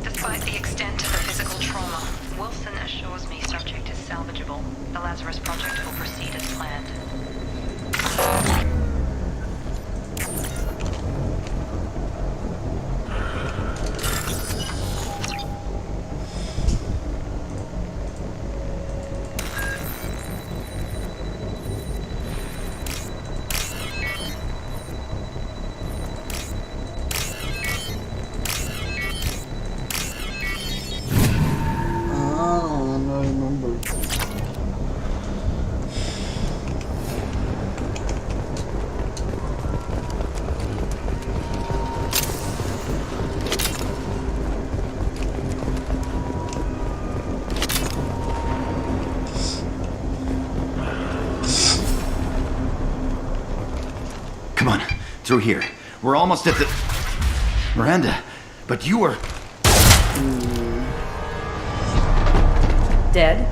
[SPEAKER 2] Despite the extent of the physical trauma, Wilson assures me subject is salvageable. The Lazarus project will proceed as planned.
[SPEAKER 10] Through here. We're almost at the... Miranda, but you were...
[SPEAKER 2] Dead?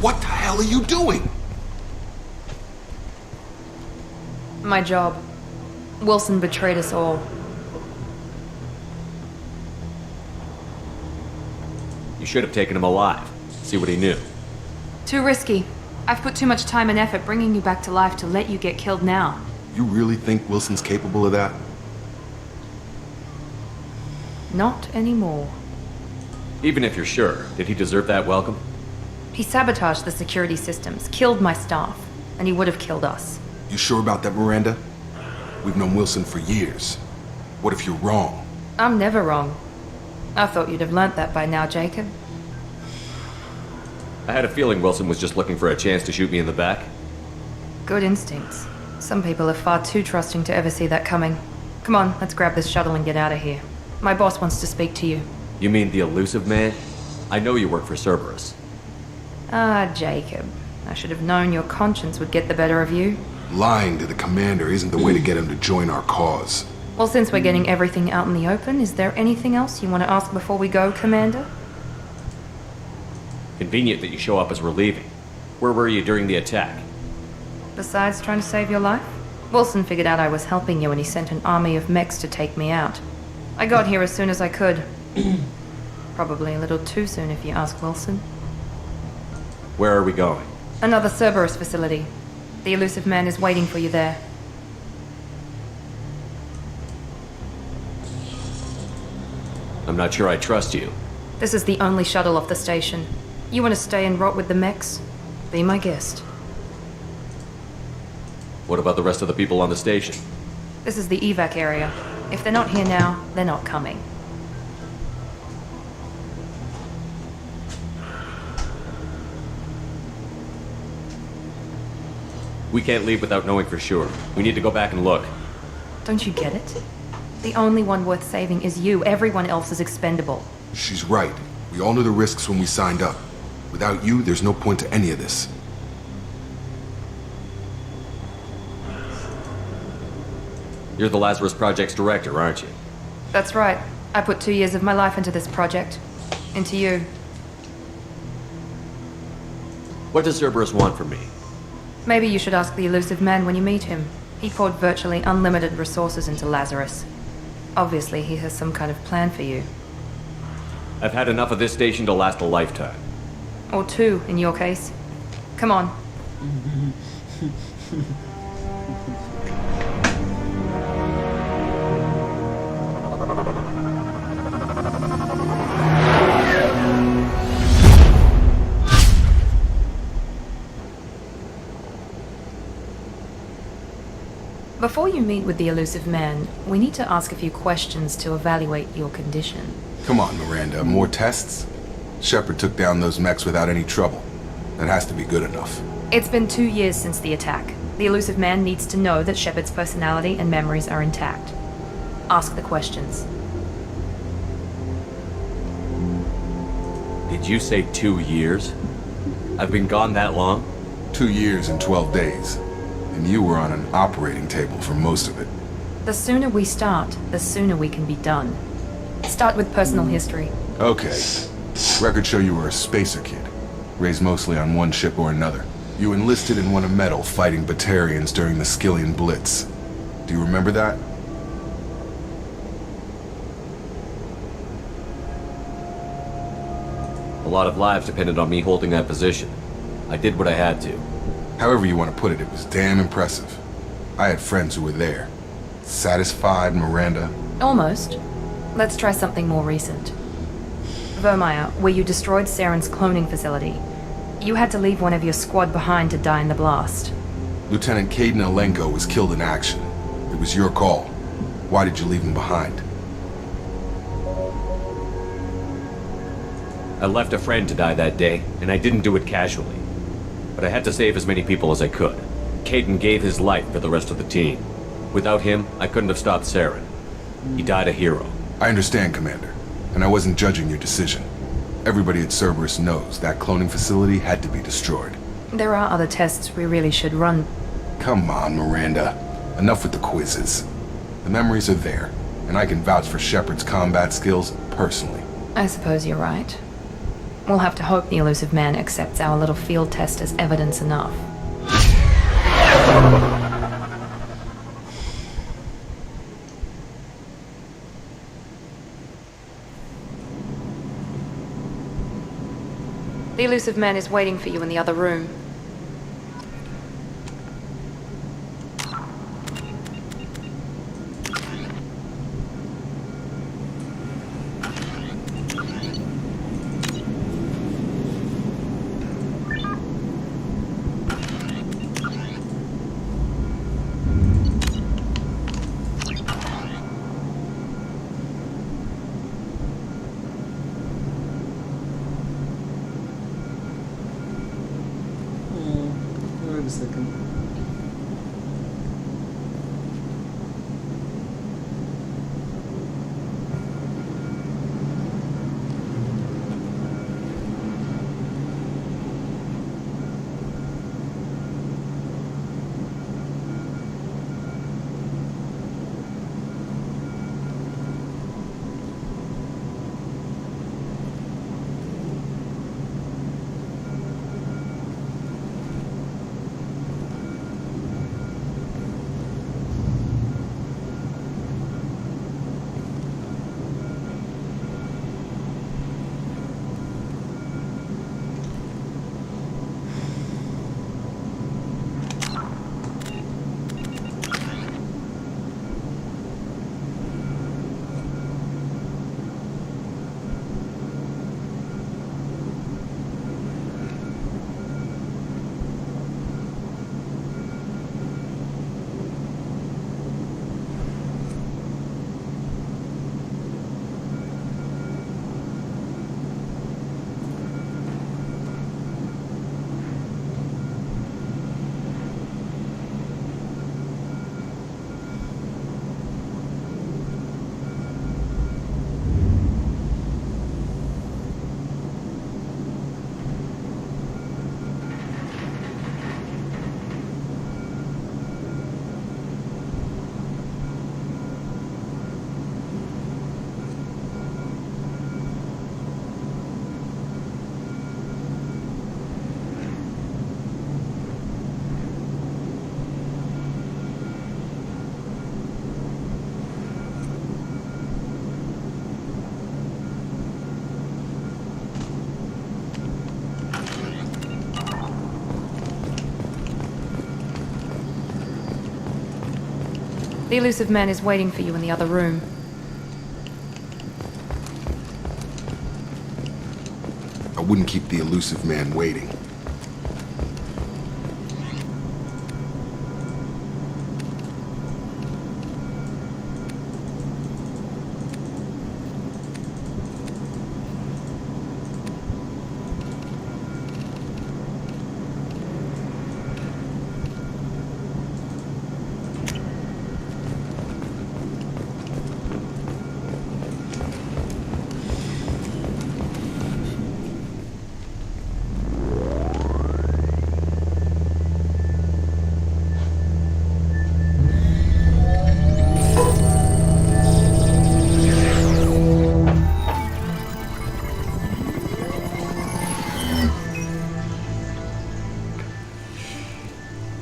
[SPEAKER 14] What the hell are you doing?
[SPEAKER 2] My job. Wilson betrayed us all.
[SPEAKER 9] You should have taken him alive. See what he knew.
[SPEAKER 2] Too risky. I've put too much time and effort bringing you back to life to let you get killed now.
[SPEAKER 14] You really think Wilson's capable of that?
[SPEAKER 2] Not anymore.
[SPEAKER 9] Even if you're sure, did he deserve that welcome?
[SPEAKER 2] He sabotaged the security systems, killed my staff, and he would have killed us.
[SPEAKER 14] You sure about that, Miranda? We've known Wilson for years. What if you're wrong?
[SPEAKER 2] I'm never wrong. I thought you'd have learnt that by now, Jacob.
[SPEAKER 9] I had a feeling Wilson was just looking for a chance to shoot me in the back.
[SPEAKER 2] Good instincts. Some people are far too trusting to ever see that coming. Come on, let's grab this shuttle and get out of here. My boss wants to speak to you.
[SPEAKER 9] You mean the elusive man? I know you work for Cerberus.
[SPEAKER 2] Ah, Jacob. I should have known your conscience would get the better of you.
[SPEAKER 14] Lying to the commander isn't the way to get him to join our cause.
[SPEAKER 2] Well, since we're getting everything out in the open, is there anything else you want to ask before we go, Commander?
[SPEAKER 9] Convenient that you show up as we're leaving. Where were you during the attack?
[SPEAKER 2] Besides trying to save your life? Wilson figured out I was helping you and he sent an army of mechs to take me out. I got here as soon as I could. Probably a little too soon if you ask Wilson.
[SPEAKER 9] Where are we going?
[SPEAKER 2] Another Cerberus facility. The elusive man is waiting for you there.
[SPEAKER 9] I'm not sure I trust you.
[SPEAKER 2] This is the only shuttle off the station. You want to stay and rot with the mechs? Be my guest.
[SPEAKER 9] What about the rest of the people on the station?
[SPEAKER 2] This is the evac area. If they're not here now, they're not coming.
[SPEAKER 9] We can't leave without knowing for sure. We need to go back and look.
[SPEAKER 2] Don't you get it? The only one worth saving is you. Everyone else is expendable.
[SPEAKER 14] She's right. We all knew the risks when we signed up. Without you, there's no point to any of this.
[SPEAKER 9] You're the Lazarus Project's director, aren't you?
[SPEAKER 2] That's right. I put 2 years of my life into this project. Into you.
[SPEAKER 9] What does Cerberus want from me?
[SPEAKER 2] Maybe you should ask the elusive man when you meet him. He poured virtually unlimited resources into Lazarus. Obviously, he has some kind of plan for you.
[SPEAKER 9] I've had enough of this station to last a lifetime.
[SPEAKER 2] Or 2, in your case. Come on. Before you meet with the elusive man, we need to ask a few questions to evaluate your condition.
[SPEAKER 14] Come on, Miranda. More tests? Shepard took down those mechs without any trouble. That has to be good enough.
[SPEAKER 2] It's been 2 years since the attack. The elusive man needs to know that Shepard's personality and memories are intact. Ask the questions.
[SPEAKER 9] Did you say 2 years? I've been gone that long?
[SPEAKER 14] 2 years and 12 days. And you were on an operating table for most of it.
[SPEAKER 2] The sooner we start, the sooner we can be done. Start with personal history.
[SPEAKER 14] Okay. Records show you were a spacer kid. Raised mostly on one ship or another. You enlisted and won a medal fighting Batarians during the Skillian Blitz. Do you remember that?
[SPEAKER 9] A lot of lives depended on me holding that position. I did what I had to.
[SPEAKER 14] However you want to put it, it was damn impressive. I had friends who were there. Satisfied, Miranda?
[SPEAKER 2] Almost. Let's try something more recent. Vermeer, where you destroyed Saren's cloning facility. You had to leave one of your squad behind to die in the blast.
[SPEAKER 14] Lieutenant Caden Alenko was killed in action. It was your call. Why did you leave him behind?
[SPEAKER 9] I left a friend to die that day, and I didn't do it casually. But I had to save as many people as I could. Caden gave his life for the rest of the team. Without him, I couldn't have stopped Saren. He died a hero.
[SPEAKER 14] I understand, Commander. And I wasn't judging your decision. Everybody at Cerberus knows that cloning facility had to be destroyed.
[SPEAKER 2] There are other tests we really should run.
[SPEAKER 14] Come on, Miranda. Enough with the quizzes. The memories are there, and I can vouch for Shepard's combat skills personally.
[SPEAKER 2] I suppose you're right. We'll have to hope the elusive man accepts our little field test as evidence enough. The elusive man is waiting for you in the other room.
[SPEAKER 1] Wait a second.
[SPEAKER 2] The elusive man is waiting for you in the other room.
[SPEAKER 14] I wouldn't keep the elusive man waiting.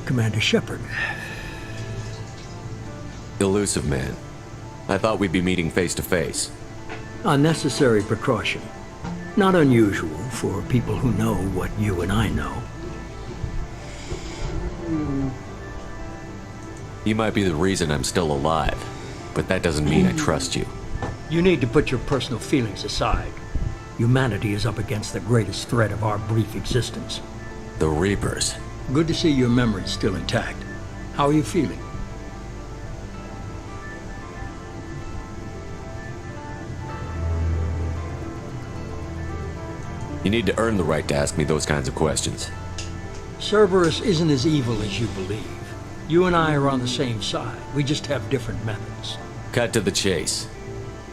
[SPEAKER 3] Commander Shepard.
[SPEAKER 9] Elusive man. I thought we'd be meeting face to face.
[SPEAKER 3] A necessary precaution. Not unusual for people who know what you and I know.
[SPEAKER 9] You might be the reason I'm still alive, but that doesn't mean I trust you.
[SPEAKER 3] You need to put your personal feelings aside. Humanity is up against the greatest threat of our brief existence.
[SPEAKER 9] The Reapers.
[SPEAKER 3] Good to see your memory's still intact. How are you feeling?
[SPEAKER 9] You need to earn the right to ask me those kinds of questions.
[SPEAKER 3] Cerberus isn't as evil as you believe. You and I are on the same side. We just have different methods.
[SPEAKER 9] Cut to the chase.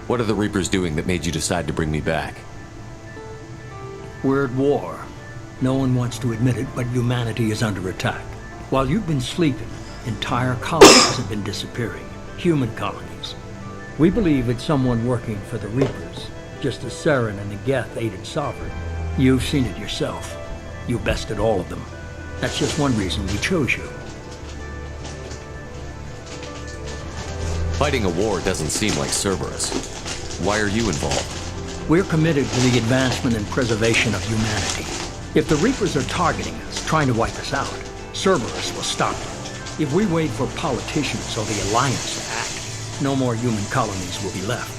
[SPEAKER 9] What are the Reapers doing that made you decide to bring me back?
[SPEAKER 3] We're at war. No one wants to admit it, but humanity is under attack. While you've been sleeping, Entire colonies have been disappearing. Human colonies. We believe it's someone working for the Reapers, just as Saren and the Geth aided Sovereign. You've seen it yourself. You bested all of them. That's just one reason we chose you.
[SPEAKER 9] Fighting a war doesn't seem like Cerberus. Why are you involved?
[SPEAKER 3] We're committed to the advancement and preservation of humanity. If the Reapers are targeting us, trying to wipe us out, Cerberus will stop them. If we wait for politicians or the Alliance to act, no more human colonies will be left.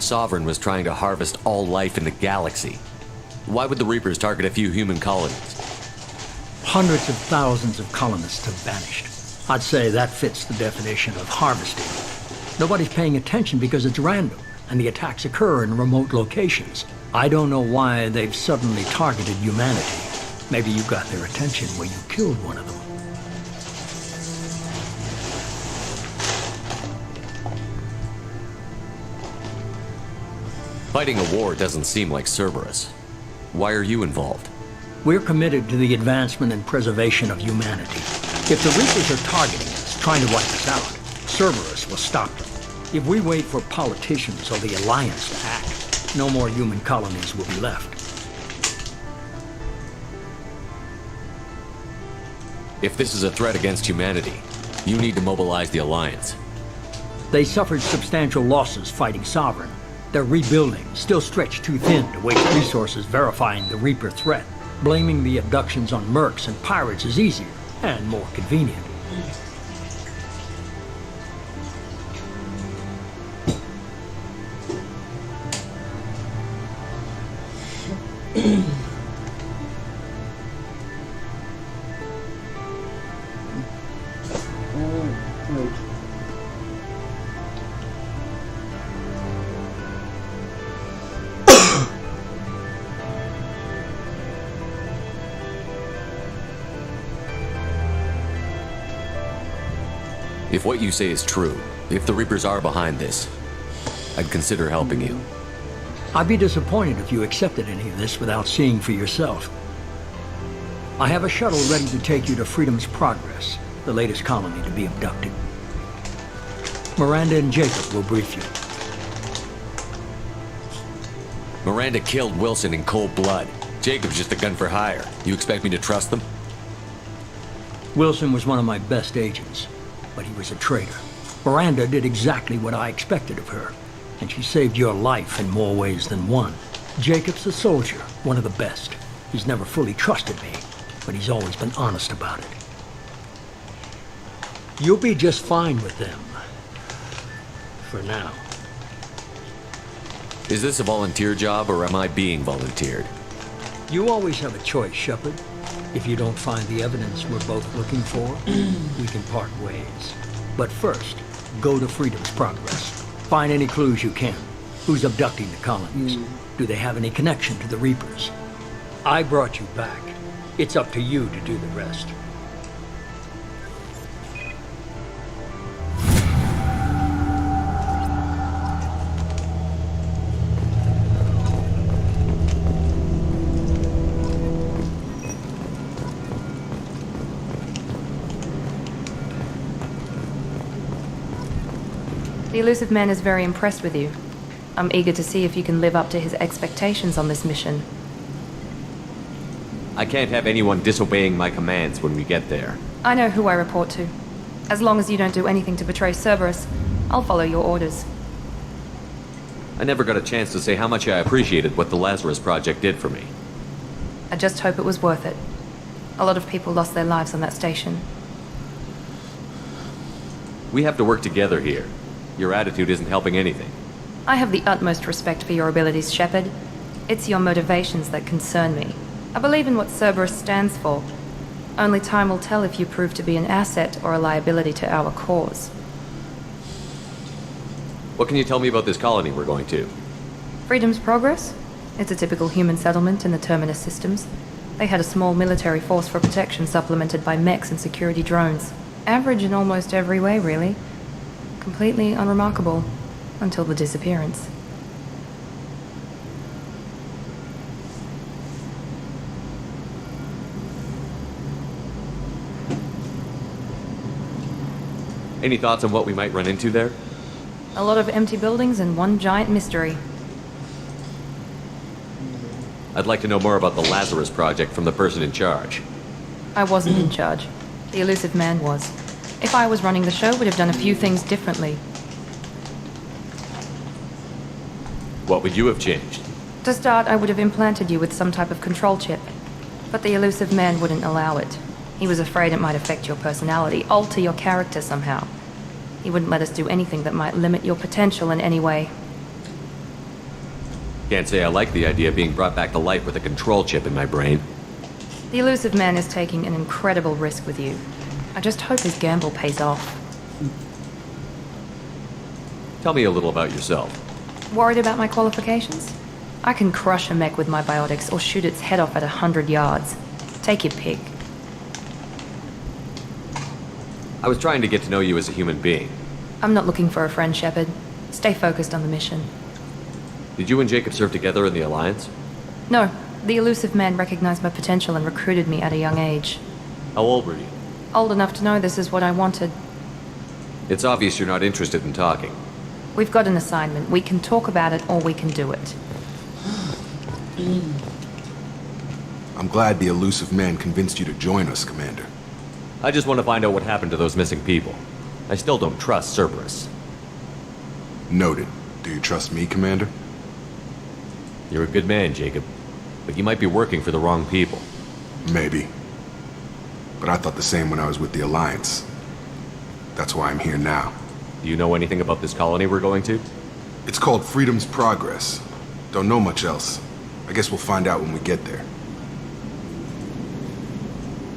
[SPEAKER 9] Sovereign was trying to harvest all life in the galaxy. Why would the Reapers target a few human colonies?
[SPEAKER 3] Hundreds of thousands of colonists have vanished. I'd say that fits the definition of harvesting. Nobody's paying attention because it's random, and the attacks occur in remote locations. I don't know why they've suddenly targeted humanity. Maybe you got their attention when you killed one of them.
[SPEAKER 9] Fighting a war doesn't seem like Cerberus. Why are you involved?
[SPEAKER 3] We're committed to the advancement and preservation of humanity. If the Reapers are targeting us, trying to wipe us out, Cerberus will stop them. If we wait for politicians or the Alliance to act, no more human colonies will be left.
[SPEAKER 9] If this is a threat against humanity, you need to mobilize the Alliance.
[SPEAKER 3] They suffered substantial losses fighting Sovereign. They're rebuilding, still stretched too thin to waste resources verifying the Reaper threat. Blaming the abductions on mercs and pirates is easier and more convenient.
[SPEAKER 9] If what you say is true, if the Reapers are behind this, I'd consider helping you.
[SPEAKER 3] I'd be disappointed if you accepted any of this without seeing for yourself. I have a shuttle ready to take you to Freedom's Progress, the latest colony to be abducted. Miranda and Jacob will brief you.
[SPEAKER 9] Miranda killed Wilson in cold blood. Jacob's just a gun for hire. You expect me to trust them?
[SPEAKER 3] Wilson was one of my best agents, but he was a traitor. Miranda did exactly what I expected of her, and she saved your life in more ways than one. Jacob's a soldier, one of the best. He's never fully trusted me, but he's always been honest about it. You'll be just fine with them. For now.
[SPEAKER 9] Is this a volunteer job, or am I being volunteered?
[SPEAKER 3] You always have a choice, Shepard. If you don't find the evidence we're both looking for, we can part ways. But first, go to Freedom's Progress. Find any clues you can. Who's abducting the colonies? Do they have any connection to the Reapers? I brought you back. It's up to you to do the rest.
[SPEAKER 2] The elusive man is very impressed with you. I'm eager to see if you can live up to his expectations on this mission.
[SPEAKER 9] I can't have anyone disobeying my commands when we get there.
[SPEAKER 2] I know who I report to. As long as you don't do anything to betray Cerberus, I'll follow your orders.
[SPEAKER 9] I never got a chance to say how much I appreciated what the Lazarus Project did for me.
[SPEAKER 2] I just hope it was worth it. A lot of people lost their lives on that station.
[SPEAKER 9] We have to work together here. Your attitude isn't helping anything.
[SPEAKER 2] I have the utmost respect for your abilities, Shepard. It's your motivations that concern me. I believe in what Cerberus stands for. Only time will tell if you prove to be an asset or a liability to our cause.
[SPEAKER 9] What can you tell me about this colony we're going to?
[SPEAKER 2] Freedom's Progress? It's a typical human settlement in the Terminus systems. They had a small military force for protection supplemented by mechs and security drones. Average in almost every way, really. Completely unremarkable. Until the disappearance.
[SPEAKER 9] Any thoughts on what we might run into there?
[SPEAKER 2] A lot of empty buildings and one giant mystery.
[SPEAKER 9] I'd like to know more about the Lazarus Project from the person in charge.
[SPEAKER 2] I wasn't in charge. The elusive man was. If I was running the show, we'd have done a few things differently.
[SPEAKER 9] What would you have changed?
[SPEAKER 2] To start, I would have implanted you with some type of control chip. But the elusive man wouldn't allow it. He was afraid it might affect your personality, alter your character somehow. He wouldn't let us do anything that might limit your potential in any way.
[SPEAKER 9] Can't say I like the idea of being brought back to life with a control chip in my brain.
[SPEAKER 2] The elusive man is taking an incredible risk with you. I just hope his gamble pays off.
[SPEAKER 9] Tell me a little about yourself.
[SPEAKER 2] Worried about my qualifications? I can crush a mech with my biotics or shoot its head off at 100 yards. Take your pick.
[SPEAKER 9] I was trying to get to know you as a human being.
[SPEAKER 2] I'm not looking for a friend, Shepard. Stay focused on the mission.
[SPEAKER 9] Did you and Jacob serve together in the Alliance?
[SPEAKER 2] No, the elusive man recognized my potential and recruited me at a young age.
[SPEAKER 9] How old were you?
[SPEAKER 2] Old enough to know this is what I wanted.
[SPEAKER 9] It's obvious you're not interested in talking.
[SPEAKER 2] We've got an assignment. We can talk about it or we can do it.
[SPEAKER 14] I'm glad the elusive man convinced you to join us, Commander.
[SPEAKER 9] I just want to find out what happened to those missing people. I still don't trust Cerberus.
[SPEAKER 14] Noted. Do you trust me, Commander?
[SPEAKER 9] You're a good man, Jacob. But you might be working for the wrong people.
[SPEAKER 14] Maybe. But I thought the same when I was with the Alliance. That's why I'm here now.
[SPEAKER 9] Do you know anything about this colony we're going to?
[SPEAKER 14] It's called Freedom's Progress. Don't know much else. I guess we'll find out when we get there.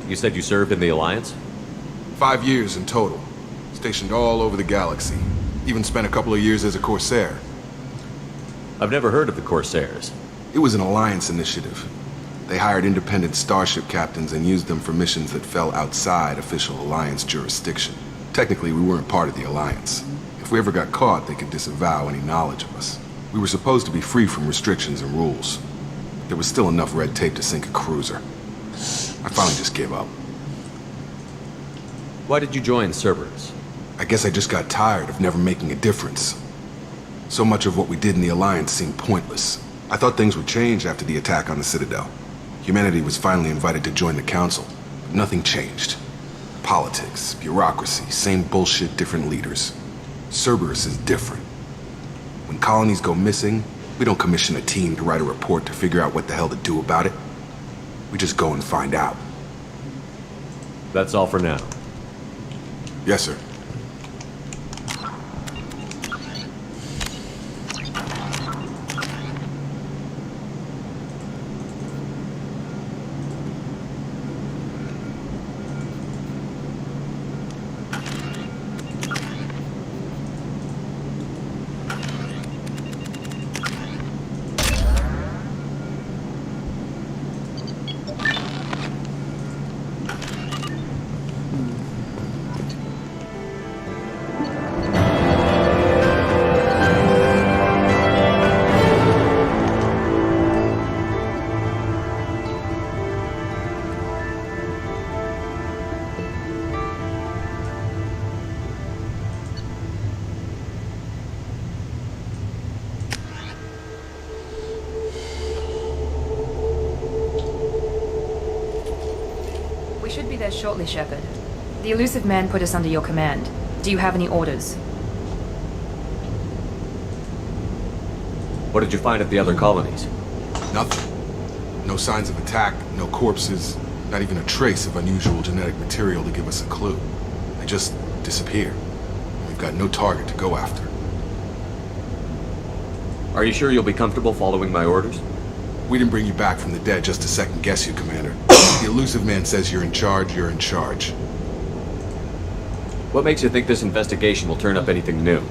[SPEAKER 9] You said you served in the Alliance?
[SPEAKER 14] 5 years in total. Stationed all over the galaxy. Even spent a couple of years as a Corsair.
[SPEAKER 9] I've never heard of the Corsairs.
[SPEAKER 14] It was an Alliance initiative. They hired independent starship captains and used them for missions that fell outside official Alliance jurisdiction. Technically, we weren't part of the Alliance. If we ever got caught, they could disavow any knowledge of us. We were supposed to be free from restrictions and rules. There was still enough red tape to sink a cruiser. I finally just gave up.
[SPEAKER 9] Why did you join Cerberus?
[SPEAKER 14] I guess I just got tired of never making a difference. So much of what we did in the Alliance seemed pointless. I thought things would change after the attack on the Citadel. Humanity was finally invited to join the Council, but nothing changed. Politics, bureaucracy, same bullshit, different leaders. Cerberus is different. When colonies go missing, we don't commission a team to write a report to figure out what the hell to do about it. We just go and find out.
[SPEAKER 9] That's all for now.
[SPEAKER 14] Yes, sir.
[SPEAKER 2] Should be there shortly, Shepard. The elusive man put us under your command. Do you have any orders?
[SPEAKER 9] What did you find at the other colonies?
[SPEAKER 14] Nothing. No signs of attack, no corpses, not even a trace of unusual genetic material to give us a clue. They just disappear. We've got no target to go after.
[SPEAKER 9] Are you sure you'll be comfortable following my orders?
[SPEAKER 14] We didn't bring you back from the dead just to second guess you, Commander. The elusive man says you're in charge, you're in charge.
[SPEAKER 9] What makes you think this investigation will turn up anything new?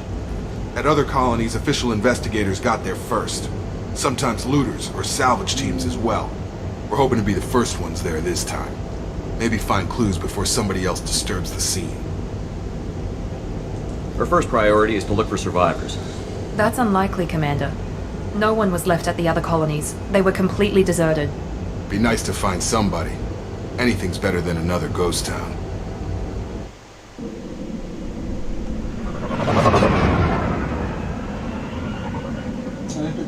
[SPEAKER 14] At other colonies, official investigators got there first. Sometimes looters or salvage teams as well. We're hoping to be the first ones there this time. Maybe find clues before somebody else disturbs the scene.
[SPEAKER 9] Our first priority is to look for survivors.
[SPEAKER 2] That's unlikely, Commander. No one was left at the other colonies. They were completely deserted.
[SPEAKER 14] Be nice to find somebody. Anything's better than another ghost town.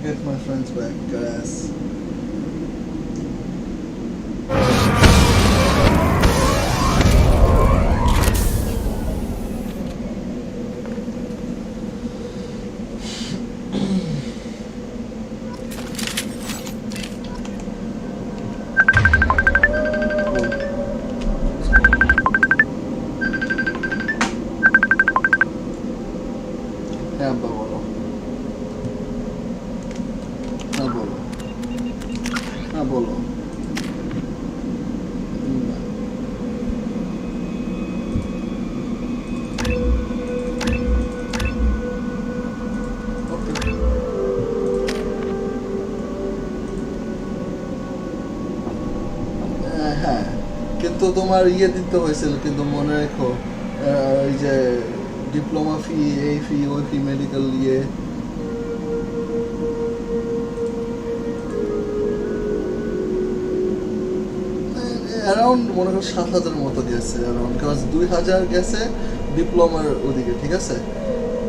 [SPEAKER 1] Get my friends back, guys. হ্যাঁ আব্বা বলো। হ্যাঁ বলো। হ্যাঁ বলো। হ্যাঁ কিন্তু তোমার ইয়ে দিতে হয়েছিল কিন্তু মনে রেখো ওই যে ডিপ্লোমা ফি এই ফি ওই ফি মেডিকেল ইয়ে অ্যারাউন্ড মনে করো 7,000 মতো গেছে অ্যারাউন্ড বিকজ 2,000 গেছে ডিপ্লোমার ওদিকে ঠিক আছে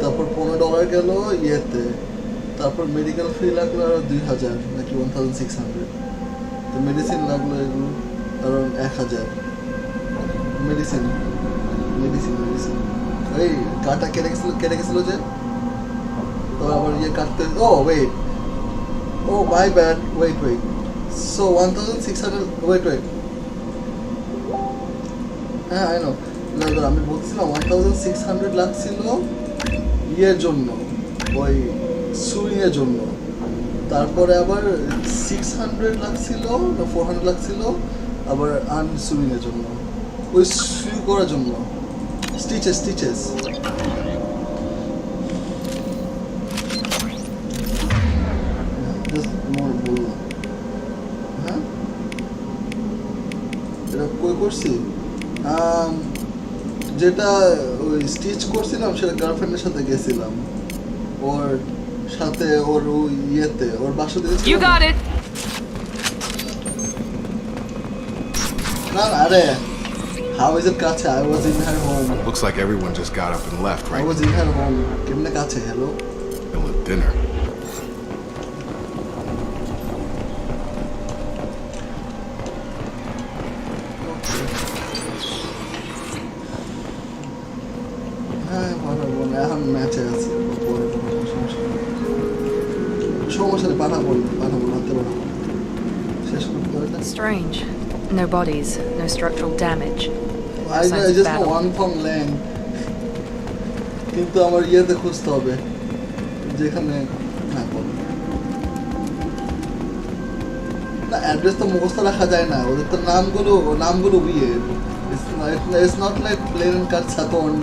[SPEAKER 1] তারপর $15 গেল ইয়েতে তারপর মেডিকেল ফি লাগলো আরো 2,000 নাকি 1,600 তো মেডিসিন লাগলো এগুলো অ্যারাউন্ড 1,000 মেডিসিন মেডিসিন মেডিসিন এই কাটা কেটে গেছিল যে তো আবার ইয়ে কাটতে oh wait oh my bad wait so 1,600 wait হ্যাঁ আই নো আমি বলছিলাম 1,600 লাগছিল ইয়ের জন্য ওই সুইং এর জন্য তারপরে আবার 600 লাগছিল না 400 লাগছিল আবার আনসুইং এর জন্য ওই সুই করার জন্য স্টিচেস হ্যাঁ এটা কই করছি যেটা ওই স্টিচ করছিলাম সেটা গার্লফ্রেন্ডের সাথে গেছিলাম ওর সাথে ওর ইয়েতে ওর বাসাতে
[SPEAKER 2] You got it.
[SPEAKER 1] না আরে how is it কাছে I was in her home
[SPEAKER 14] Looks like everyone just got up and left,
[SPEAKER 1] I
[SPEAKER 14] right?
[SPEAKER 1] was in her home কেমনে কাছে hello
[SPEAKER 14] Middle of dinner.
[SPEAKER 1] হ্যাঁ পাঠাবো না এখন ম্যাচে আছে পরে সমস্যা নেই পাঠাবো রাতে পাঠাবো শেষ করতে পারলে
[SPEAKER 2] Strange. No bodies, no structural damage.
[SPEAKER 1] I just know one from land কিন্তু আমার ইয়েতে খুঁজতে হবে যেখানে না বল না অ্যাড্রেস তো মুখস্থ রাখা যায় না ওদের তো নামগুলো weird it's not like plain and cut Saturn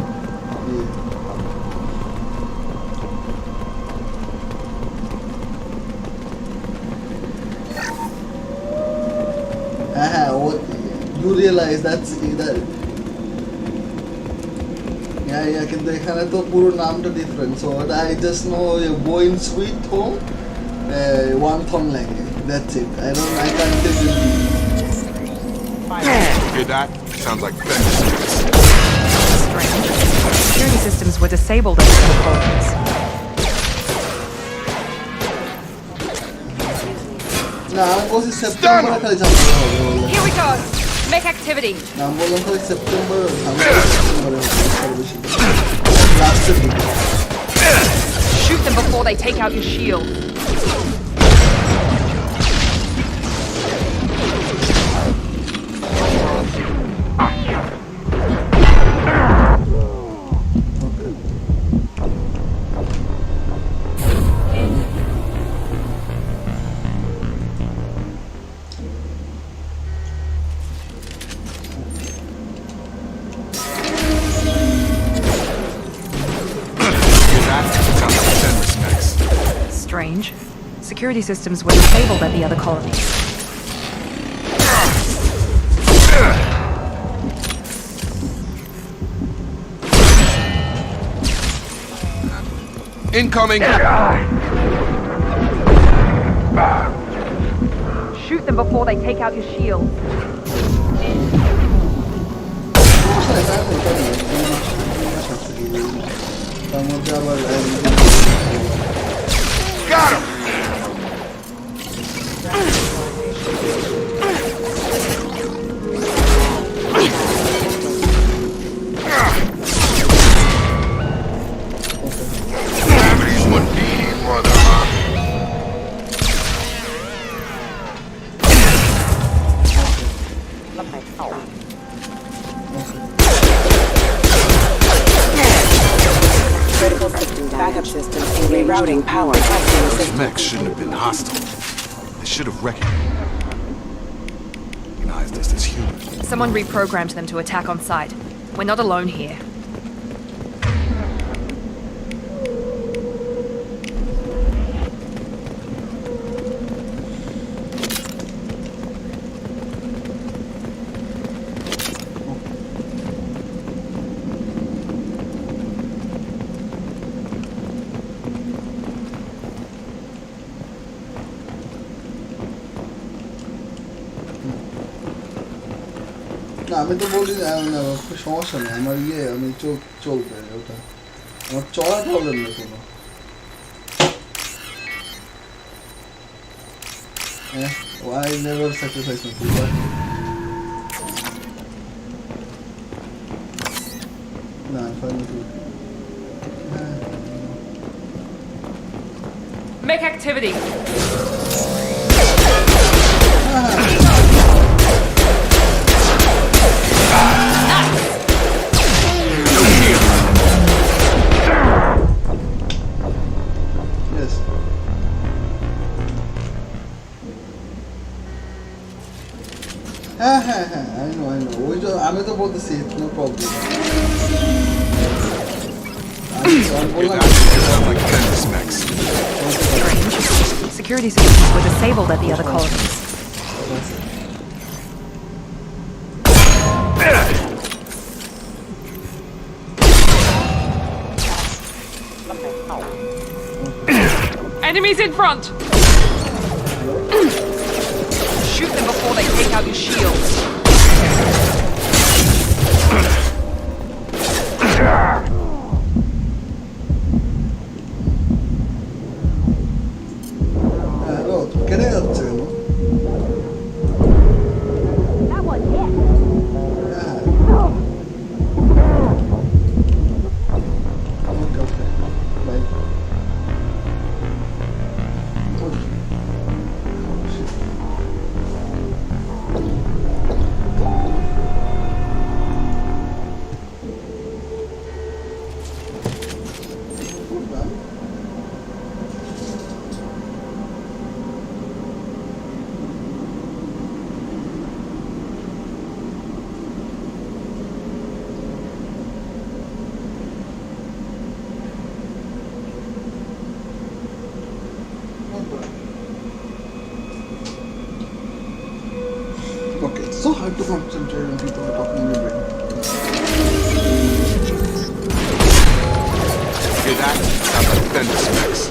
[SPEAKER 1] you realize that's that yeah কিন্তু এখানে তো পুরো নামটা different so I just know going sweet home one thumb language that's it I can't tell you
[SPEAKER 14] Hear that? Sounds like Ben's.
[SPEAKER 2] Strange. Security systems were disabled at the colonies.
[SPEAKER 1] না আমি বলছি সেপ্টেম্বরে খালি ঝামেলা হবে
[SPEAKER 2] Here we go. Make activity.
[SPEAKER 1] না আমি বললাম খালি সেপ্টেম্বরে লাস্টের দিকে
[SPEAKER 2] Shoot them before they take out your shield. Strange. Security systems were disabled at the other colonies.
[SPEAKER 14] Incoming!
[SPEAKER 2] Shoot them before they take out your shield.
[SPEAKER 14] Got him! Wouldn't be here mother, huh?
[SPEAKER 12] Critical system damage. Backup systems rerouting power.
[SPEAKER 14] Those mechs shouldn't have been hostile. They should have recognized us as human.
[SPEAKER 2] Someone reprogrammed them to attack on sight. We're not alone here.
[SPEAKER 1] না আমি তো বলি সমস্যা নেই আমার আমি চলবে ওটা আমার চলার প্রবলেম নেই কোনো why never sacrifice my people না ফাইনালি
[SPEAKER 2] Make activity.
[SPEAKER 1] হ্যাঁ I know ওই যে আমি তো বলতেছি no problem
[SPEAKER 2] Security systems were disabled at the other colonies. Enemies in front! Shoot them before they take out your shields.
[SPEAKER 1] Hello, কেন যাচ্ছে কেন?
[SPEAKER 12] That one hit.
[SPEAKER 1] Okay. Bye. Okay, it's so hard to concentrate when people are talking in your brain.
[SPEAKER 14] Hear that? Sounds like defender specs.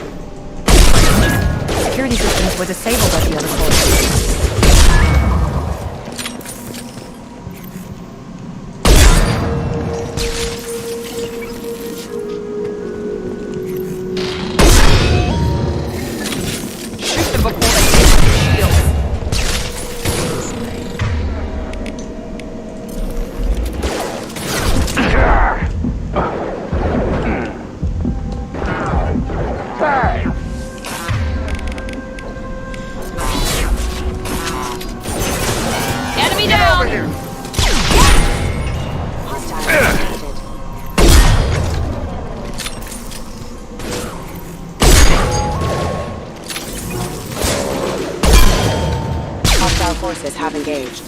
[SPEAKER 2] Security systems were disabled at the other colonies. Shoot them before they take out your shields. Enemy down!
[SPEAKER 12] Hostile forces have engaged.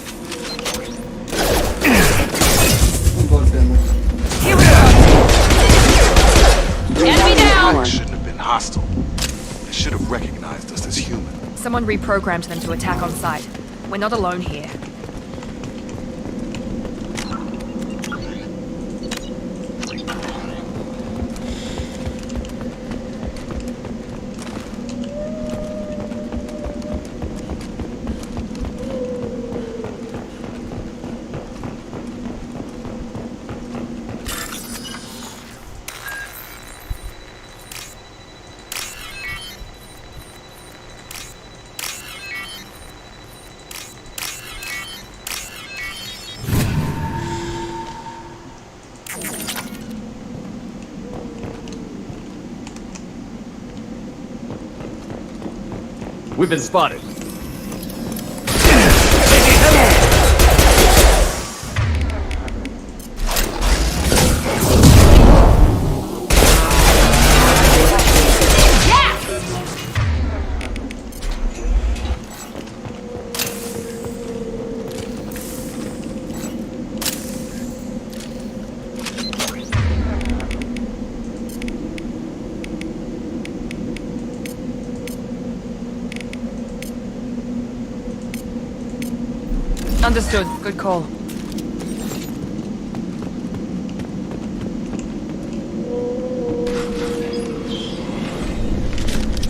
[SPEAKER 1] God damn it.
[SPEAKER 2] Here we go! Enemy down!
[SPEAKER 14] Shouldn't have been hostile. They should have recognized us as human.
[SPEAKER 2] Someone reprogrammed them to attack on sight. We're not alone here.
[SPEAKER 9] We've been spotted.
[SPEAKER 6] Understood. Good call.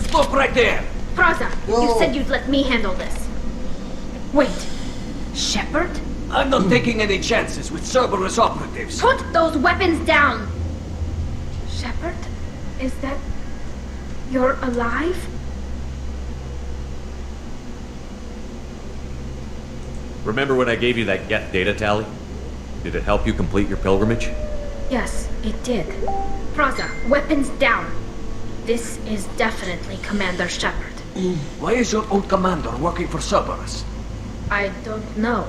[SPEAKER 3] Stop right there!
[SPEAKER 15] Praza,
[SPEAKER 1] Whoa.
[SPEAKER 15] you said you'd let me handle this. Wait. Shepard?
[SPEAKER 3] I'm not taking any chances with Cerberus operatives.
[SPEAKER 15] Put those weapons down! Shepard? Is that... you're alive?
[SPEAKER 9] Remember when I gave you that Geth data tally? Did it help you complete your pilgrimage?
[SPEAKER 15] Yes, it did. Praza, weapons down. This is definitely Commander Shepard.
[SPEAKER 3] Why is your old commander working for Cerberus?
[SPEAKER 15] I don't know.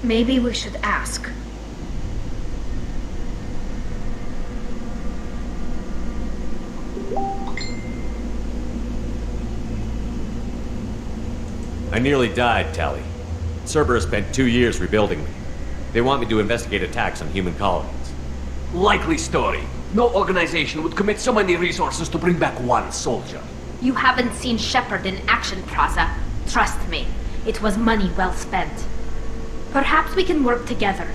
[SPEAKER 15] Maybe we should ask.
[SPEAKER 9] I nearly died, Tally. Cerberus spent 2 years rebuilding me. They want me to investigate attacks on human colonies.
[SPEAKER 3] Likely story. No organization would commit so many resources to bring back one soldier.
[SPEAKER 15] You haven't seen Shepard in action, Praza. Trust me, it was money well spent. Perhaps we can work together.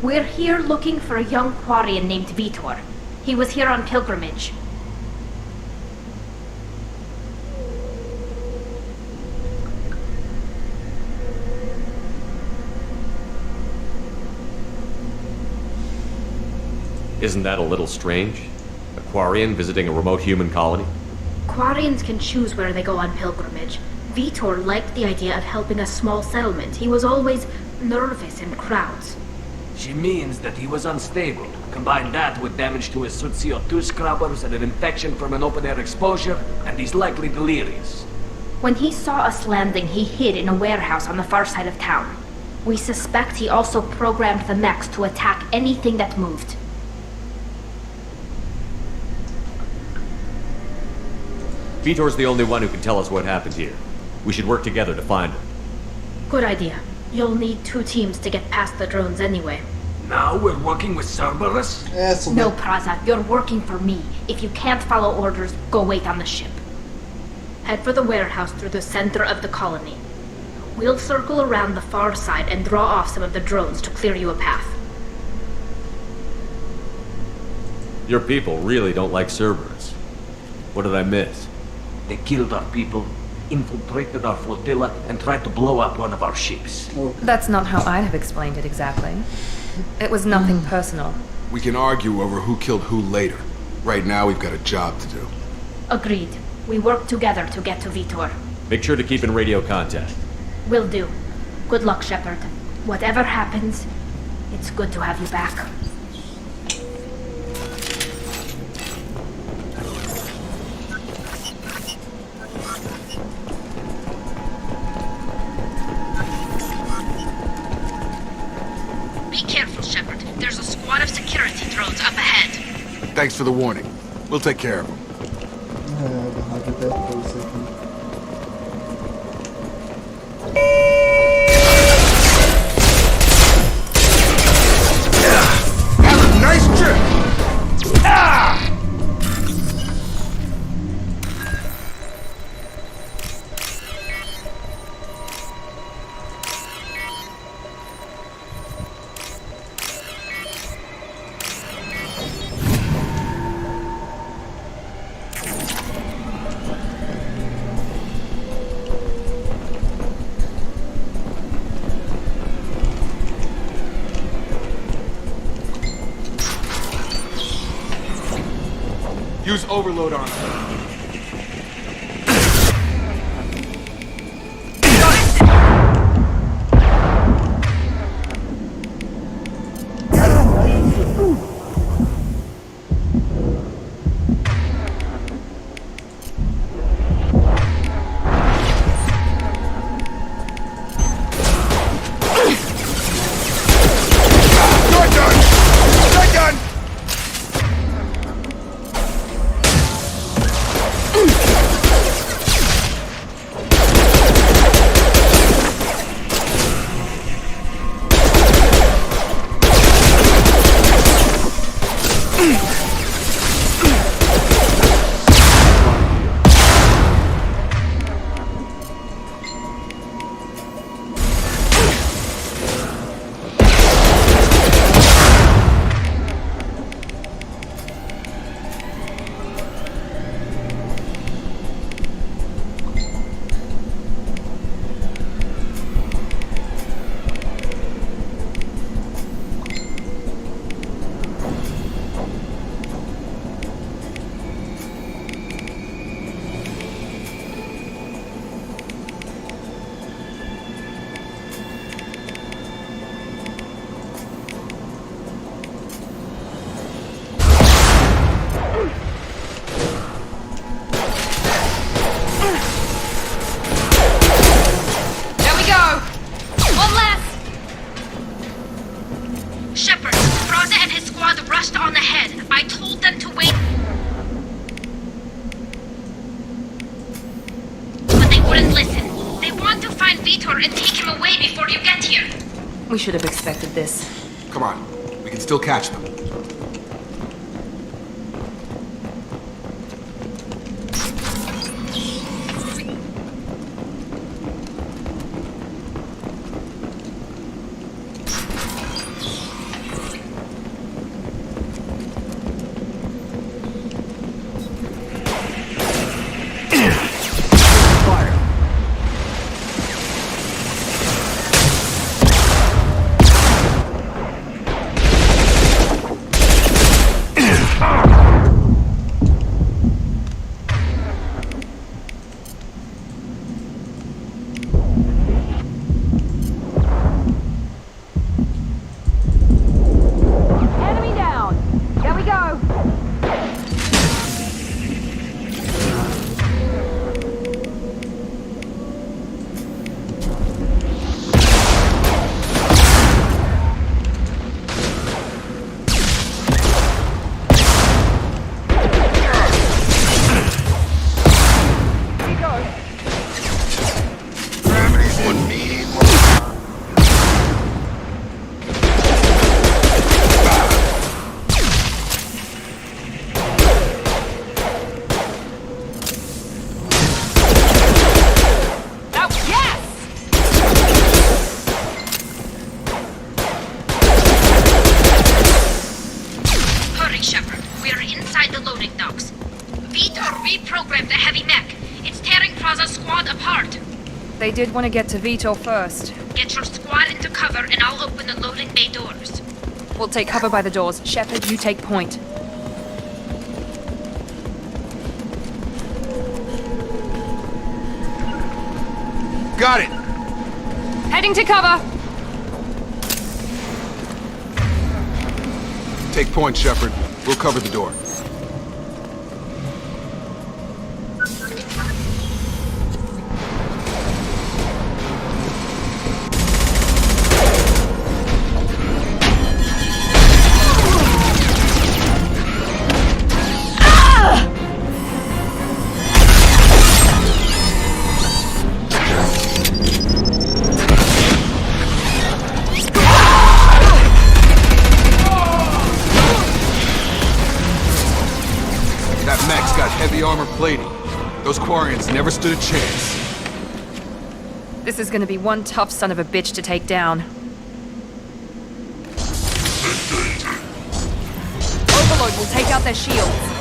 [SPEAKER 15] We're here looking for a young Quarian named Vitor. He was here on pilgrimage.
[SPEAKER 9] Isn't that a little strange? A Quarian visiting a remote human colony?
[SPEAKER 15] Quarians can choose where they go on pilgrimage. Vitor liked the idea of helping a small settlement. He was always nervous in crowds.
[SPEAKER 3] She means that he was unstable. Combine that with damage to his suit CO2 scrubbers and an infection from an open-air exposure, and he's likely delirious.
[SPEAKER 15] When he saw us landing, he hid in a warehouse on the far side of town. We suspect he also programmed the mechs to attack anything that moved.
[SPEAKER 9] Vitor's the only one who can tell us what happened here. We should work together to find him.
[SPEAKER 15] Good idea. You'll need 2 teams to get past the drones anyway.
[SPEAKER 3] Now we're working with Cerberus?
[SPEAKER 15] No, Praza, you're working for me. If you can't follow orders, go wait on the ship. Head for the warehouse through the center of the colony. We'll circle around the far side and draw off some of the drones to clear you a path.
[SPEAKER 9] Your people really don't like Cerberus. What did I miss?
[SPEAKER 3] They killed our people, infiltrated our flotilla, and tried to blow up one of our ships.
[SPEAKER 2] That's not how I'd have explained it exactly. It was nothing personal.
[SPEAKER 14] We can argue over who killed who later. Right now, we've got a job to do.
[SPEAKER 15] Agreed. We work together to get to Vitor.
[SPEAKER 9] Make sure to keep in radio contact.
[SPEAKER 15] Will do. Good luck, Shepard. Whatever happens, it's good to have you back. Be careful, Shepard. There's a squad of security drones up ahead.
[SPEAKER 14] Thanks for the warning. We'll take care of them. Have a nice trip! Use overload on them.
[SPEAKER 15] Shepard, listen. They want to find Vitor and take him away before you get here.
[SPEAKER 6] We should have expected this.
[SPEAKER 14] Come on, we can still catch them.
[SPEAKER 15] Shepard, we are inside the loading docks. Vitor reprogrammed the heavy mech. It's tearing Praza's squad apart.
[SPEAKER 2] They did want to get to Vitor first.
[SPEAKER 15] Get your squad into cover and I'll open the loading bay doors.
[SPEAKER 2] We'll take cover by the doors. Shepard, you take point.
[SPEAKER 14] Got it!
[SPEAKER 2] Heading to cover!
[SPEAKER 14] Take point, Shepard. We'll cover the door. Heavy armor plating. Those Quarians never stood a chance.
[SPEAKER 2] This is gonna be one tough son of a bitch to take down. Overload will take out their shields.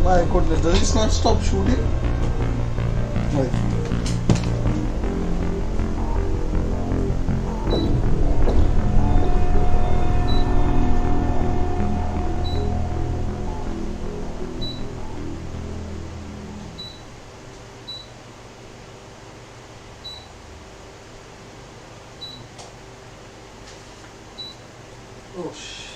[SPEAKER 1] My goodness, does it not stop shooting? Like, oh shit.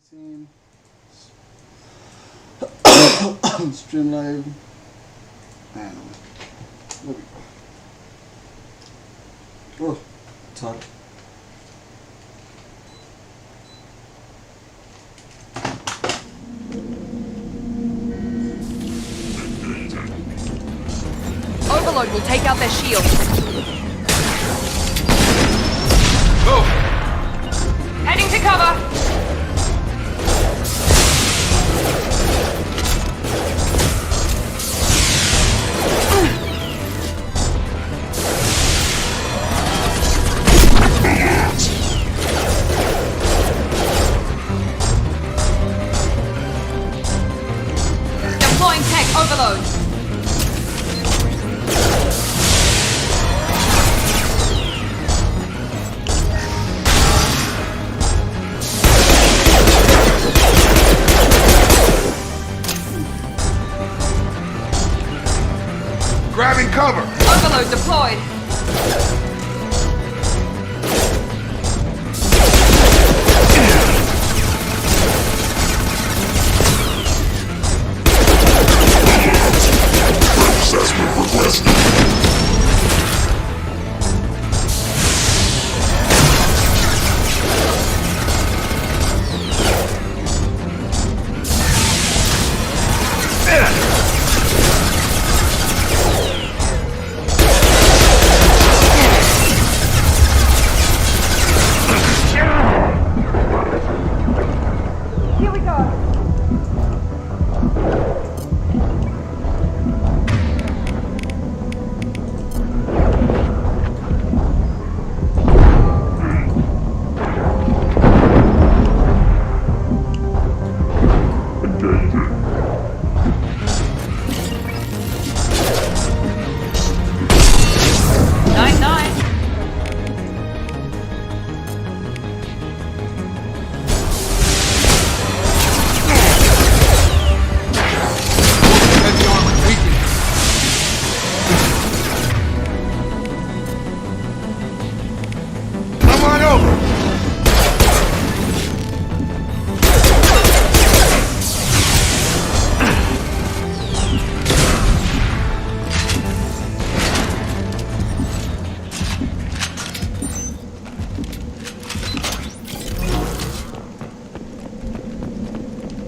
[SPEAKER 1] Scene. Stream live. And there we go. Oh, it's hot.
[SPEAKER 6] Overload will take out their shield.
[SPEAKER 8] Move!
[SPEAKER 6] Heading to cover. Deploying tech overload.
[SPEAKER 14] Grabbing cover!
[SPEAKER 6] Overload deployed.
[SPEAKER 14] Assessment requested.
[SPEAKER 6] Here we go. Nine.
[SPEAKER 8] Heavy armor weakened.
[SPEAKER 14] Come on over!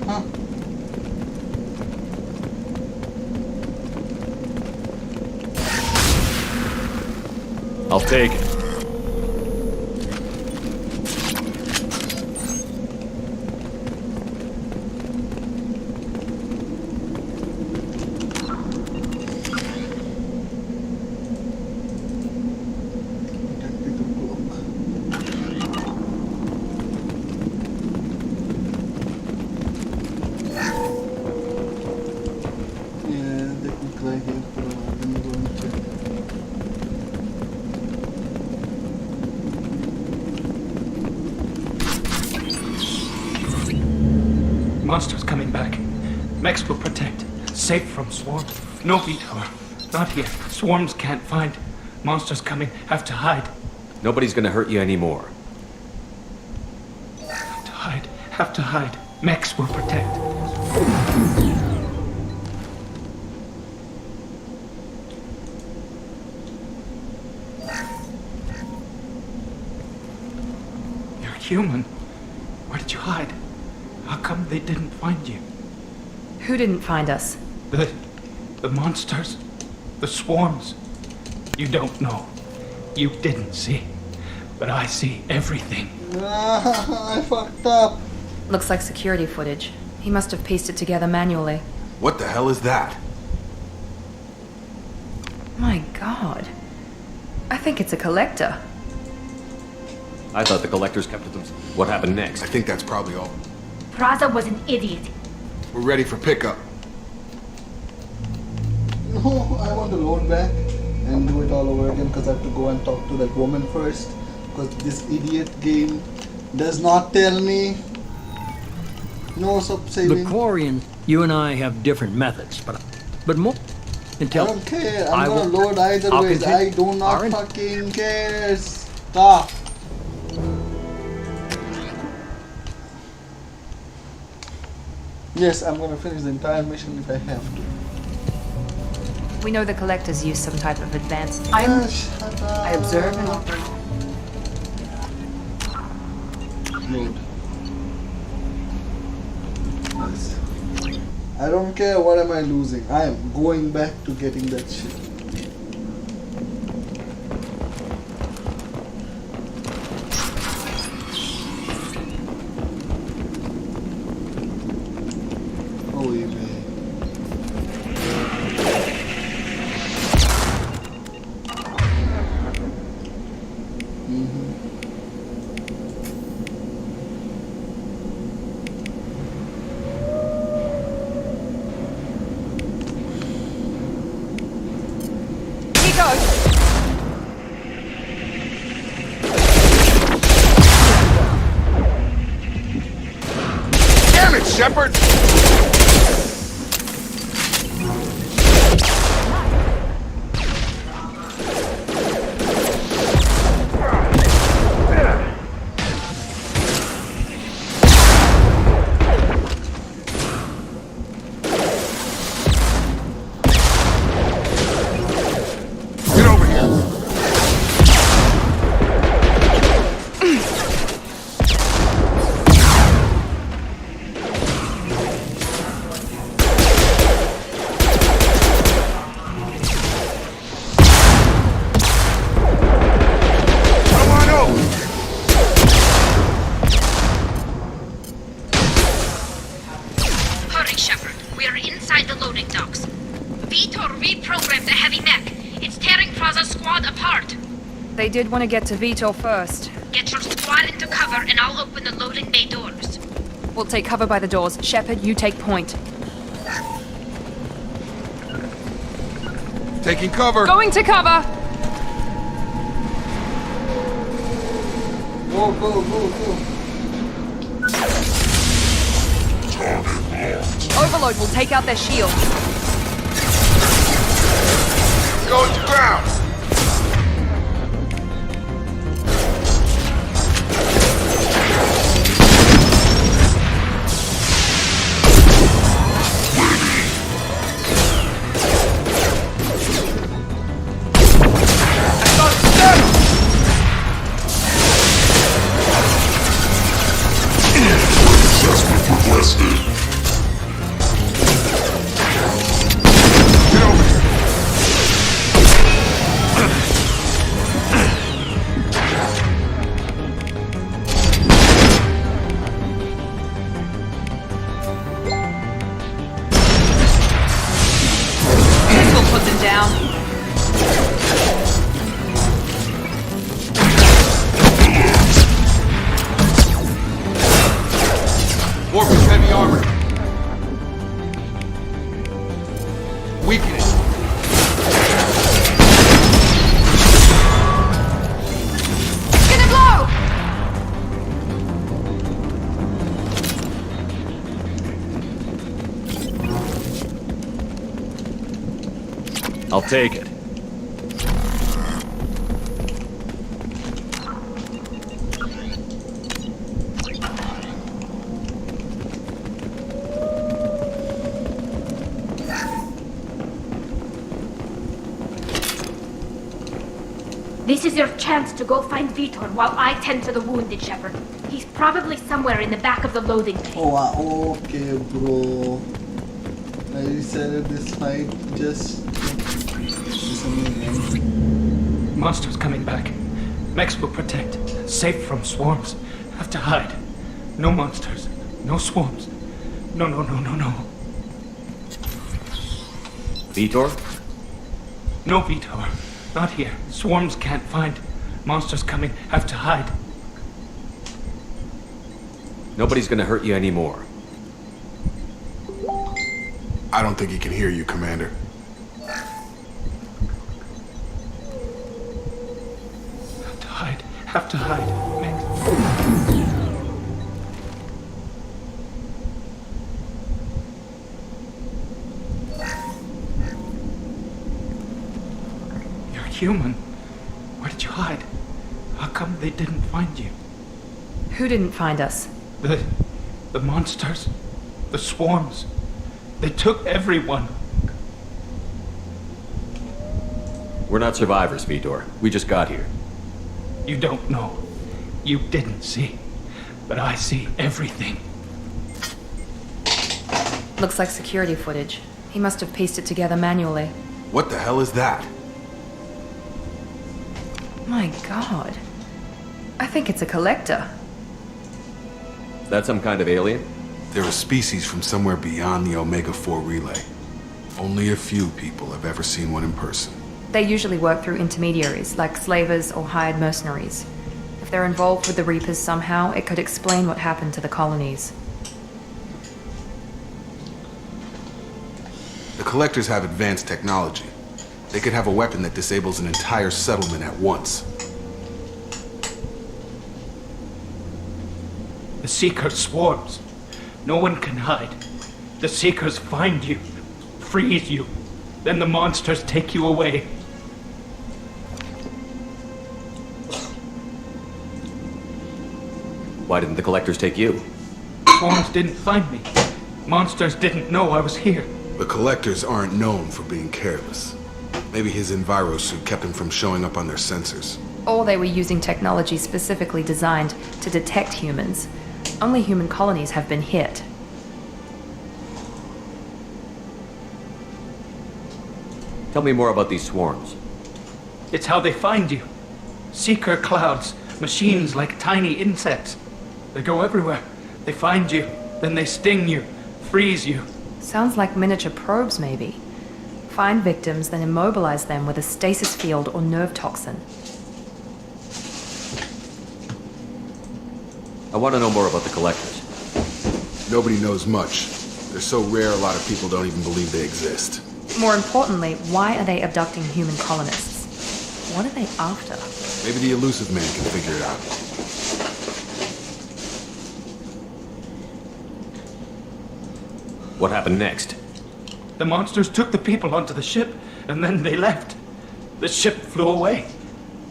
[SPEAKER 1] Huh?
[SPEAKER 9] I'll take it.
[SPEAKER 1] Tactical cloak. Yeah, they can cry here for a while. Let me go and check.
[SPEAKER 8] Monsters coming back. Mechs will protect. Safe from swarms. No detour. Not here. Swarms can't find. Monsters coming. Have to hide.
[SPEAKER 9] Nobody's gonna hurt you anymore.
[SPEAKER 8] Have to hide. Have to hide. Mechs will protect. You're human. Where did you hide? How come they didn't find you?
[SPEAKER 2] Who didn't find us?
[SPEAKER 8] The monsters. The swarms. You don't know. You didn't see. But I see everything.
[SPEAKER 1] I fucked up.
[SPEAKER 2] Looks like security footage. He must have pieced it together manually.
[SPEAKER 14] What the hell is that?
[SPEAKER 2] My god. I think it's a collector.
[SPEAKER 9] I thought the collectors kept to themselves. What happened next?
[SPEAKER 14] I think that's probably all.
[SPEAKER 15] Praza was an idiot.
[SPEAKER 14] We're ready for pickup.
[SPEAKER 1] No, I want to load back and do it all over again because I have to go and talk to that woman first. Because this idiot game does not tell me. No sub-saving.
[SPEAKER 3] The Quarian, you and I have different methods, but more. Until
[SPEAKER 1] I don't care. I'm gonna
[SPEAKER 3] will-
[SPEAKER 1] load either
[SPEAKER 3] I'll
[SPEAKER 1] ways. I
[SPEAKER 3] continue.
[SPEAKER 1] do not
[SPEAKER 3] Aren't-
[SPEAKER 1] fucking care. Stop. Yes, I'm gonna finish the entire mission if I have to.
[SPEAKER 2] We know the collectors use some type of advanced.
[SPEAKER 6] I observe and offer.
[SPEAKER 1] Load. Nice. I don't care what am I losing. I am going back to getting that shit. Holy man.
[SPEAKER 14] Damn it, Shepard! Get over here! Come on over!
[SPEAKER 15] Hurry, Shepard. We are inside the loading docks. Vitor reprogrammed the heavy mech. It's tearing Praza's squad apart.
[SPEAKER 2] They did want to get to Vitor first.
[SPEAKER 15] Get your squad into cover and I'll open the loading bay doors.
[SPEAKER 2] We'll take cover by the doors. Shepard, you take point.
[SPEAKER 14] Taking cover!
[SPEAKER 2] Going to cover!
[SPEAKER 1] Go, go, go, go.
[SPEAKER 2] Overload will take out their shield.
[SPEAKER 14] Going to ground!
[SPEAKER 2] Put them down.
[SPEAKER 14] Morphe's heavy armor. Weaken it.
[SPEAKER 2] Gonna blow!
[SPEAKER 9] I'll take it.
[SPEAKER 15] This is your chance to go find Vitor while I tend to the wounded, Shepard. He's probably somewhere in the back of the loading bay.
[SPEAKER 1] Oh, okay, bro. I decided this fight just...
[SPEAKER 8] Monsters coming back. Mechs will protect. Safe from swarms. Have to hide. No monsters. No swarms. No, no, no, no, no.
[SPEAKER 9] Vitor?
[SPEAKER 8] No Vitor. Not here. Swarms can't find. Monsters coming. Have to hide.
[SPEAKER 9] Nobody's gonna hurt you anymore.
[SPEAKER 14] I don't think he can hear you, Commander.
[SPEAKER 8] Have to hide. Have to hide. Mechs. Human. Where did you hide? How come they didn't find you?
[SPEAKER 2] Who didn't find us?
[SPEAKER 8] The monsters. The swarms. They took everyone.
[SPEAKER 9] We're not survivors, Vitor. We just got here.
[SPEAKER 8] You don't know. You didn't see. But I see everything.
[SPEAKER 2] Looks like security footage. He must have pieced it together manually.
[SPEAKER 14] What the hell is that?
[SPEAKER 2] My god. I think it's a collector.
[SPEAKER 9] Is that some kind of alien?
[SPEAKER 14] They're a species from somewhere beyond the Omega-4 relay. Only a few people have ever seen one in person.
[SPEAKER 2] They usually work through intermediaries, like slavers or hired mercenaries. If they're involved with the Reapers somehow, it could explain what happened to the colonies.
[SPEAKER 14] The Collectors have advanced technology. They could have a weapon that disables an entire settlement at once.
[SPEAKER 8] The Seeker swarms. No one can hide. The Seekers find you, freeze you. Then the monsters take you away.
[SPEAKER 9] Why didn't the Collectors take you?
[SPEAKER 8] Swarms didn't find me. Monsters didn't know I was here.
[SPEAKER 14] The Collectors aren't known for being careless. Maybe his Enviro suit kept him from showing up on their sensors.
[SPEAKER 2] Or they were using technology specifically designed to detect humans. Only human colonies have been hit.
[SPEAKER 9] Tell me more about these swarms.
[SPEAKER 8] It's how they find you. Seeker clouds, machines like tiny insects. They go everywhere. They find you, then they sting you, freeze you.
[SPEAKER 2] Sounds like miniature probes, maybe. Find victims, then immobilize them with a stasis field or nerve toxin.
[SPEAKER 9] I want to know more about the Collectors.
[SPEAKER 14] Nobody knows much. They're so rare, a lot of people don't even believe they exist.
[SPEAKER 2] More importantly, why are they abducting human colonists? What are they after?
[SPEAKER 14] Maybe the Elusive Man can figure it out.
[SPEAKER 9] What happened next?
[SPEAKER 8] The monsters took the people onto the ship, and then they left. The ship flew away.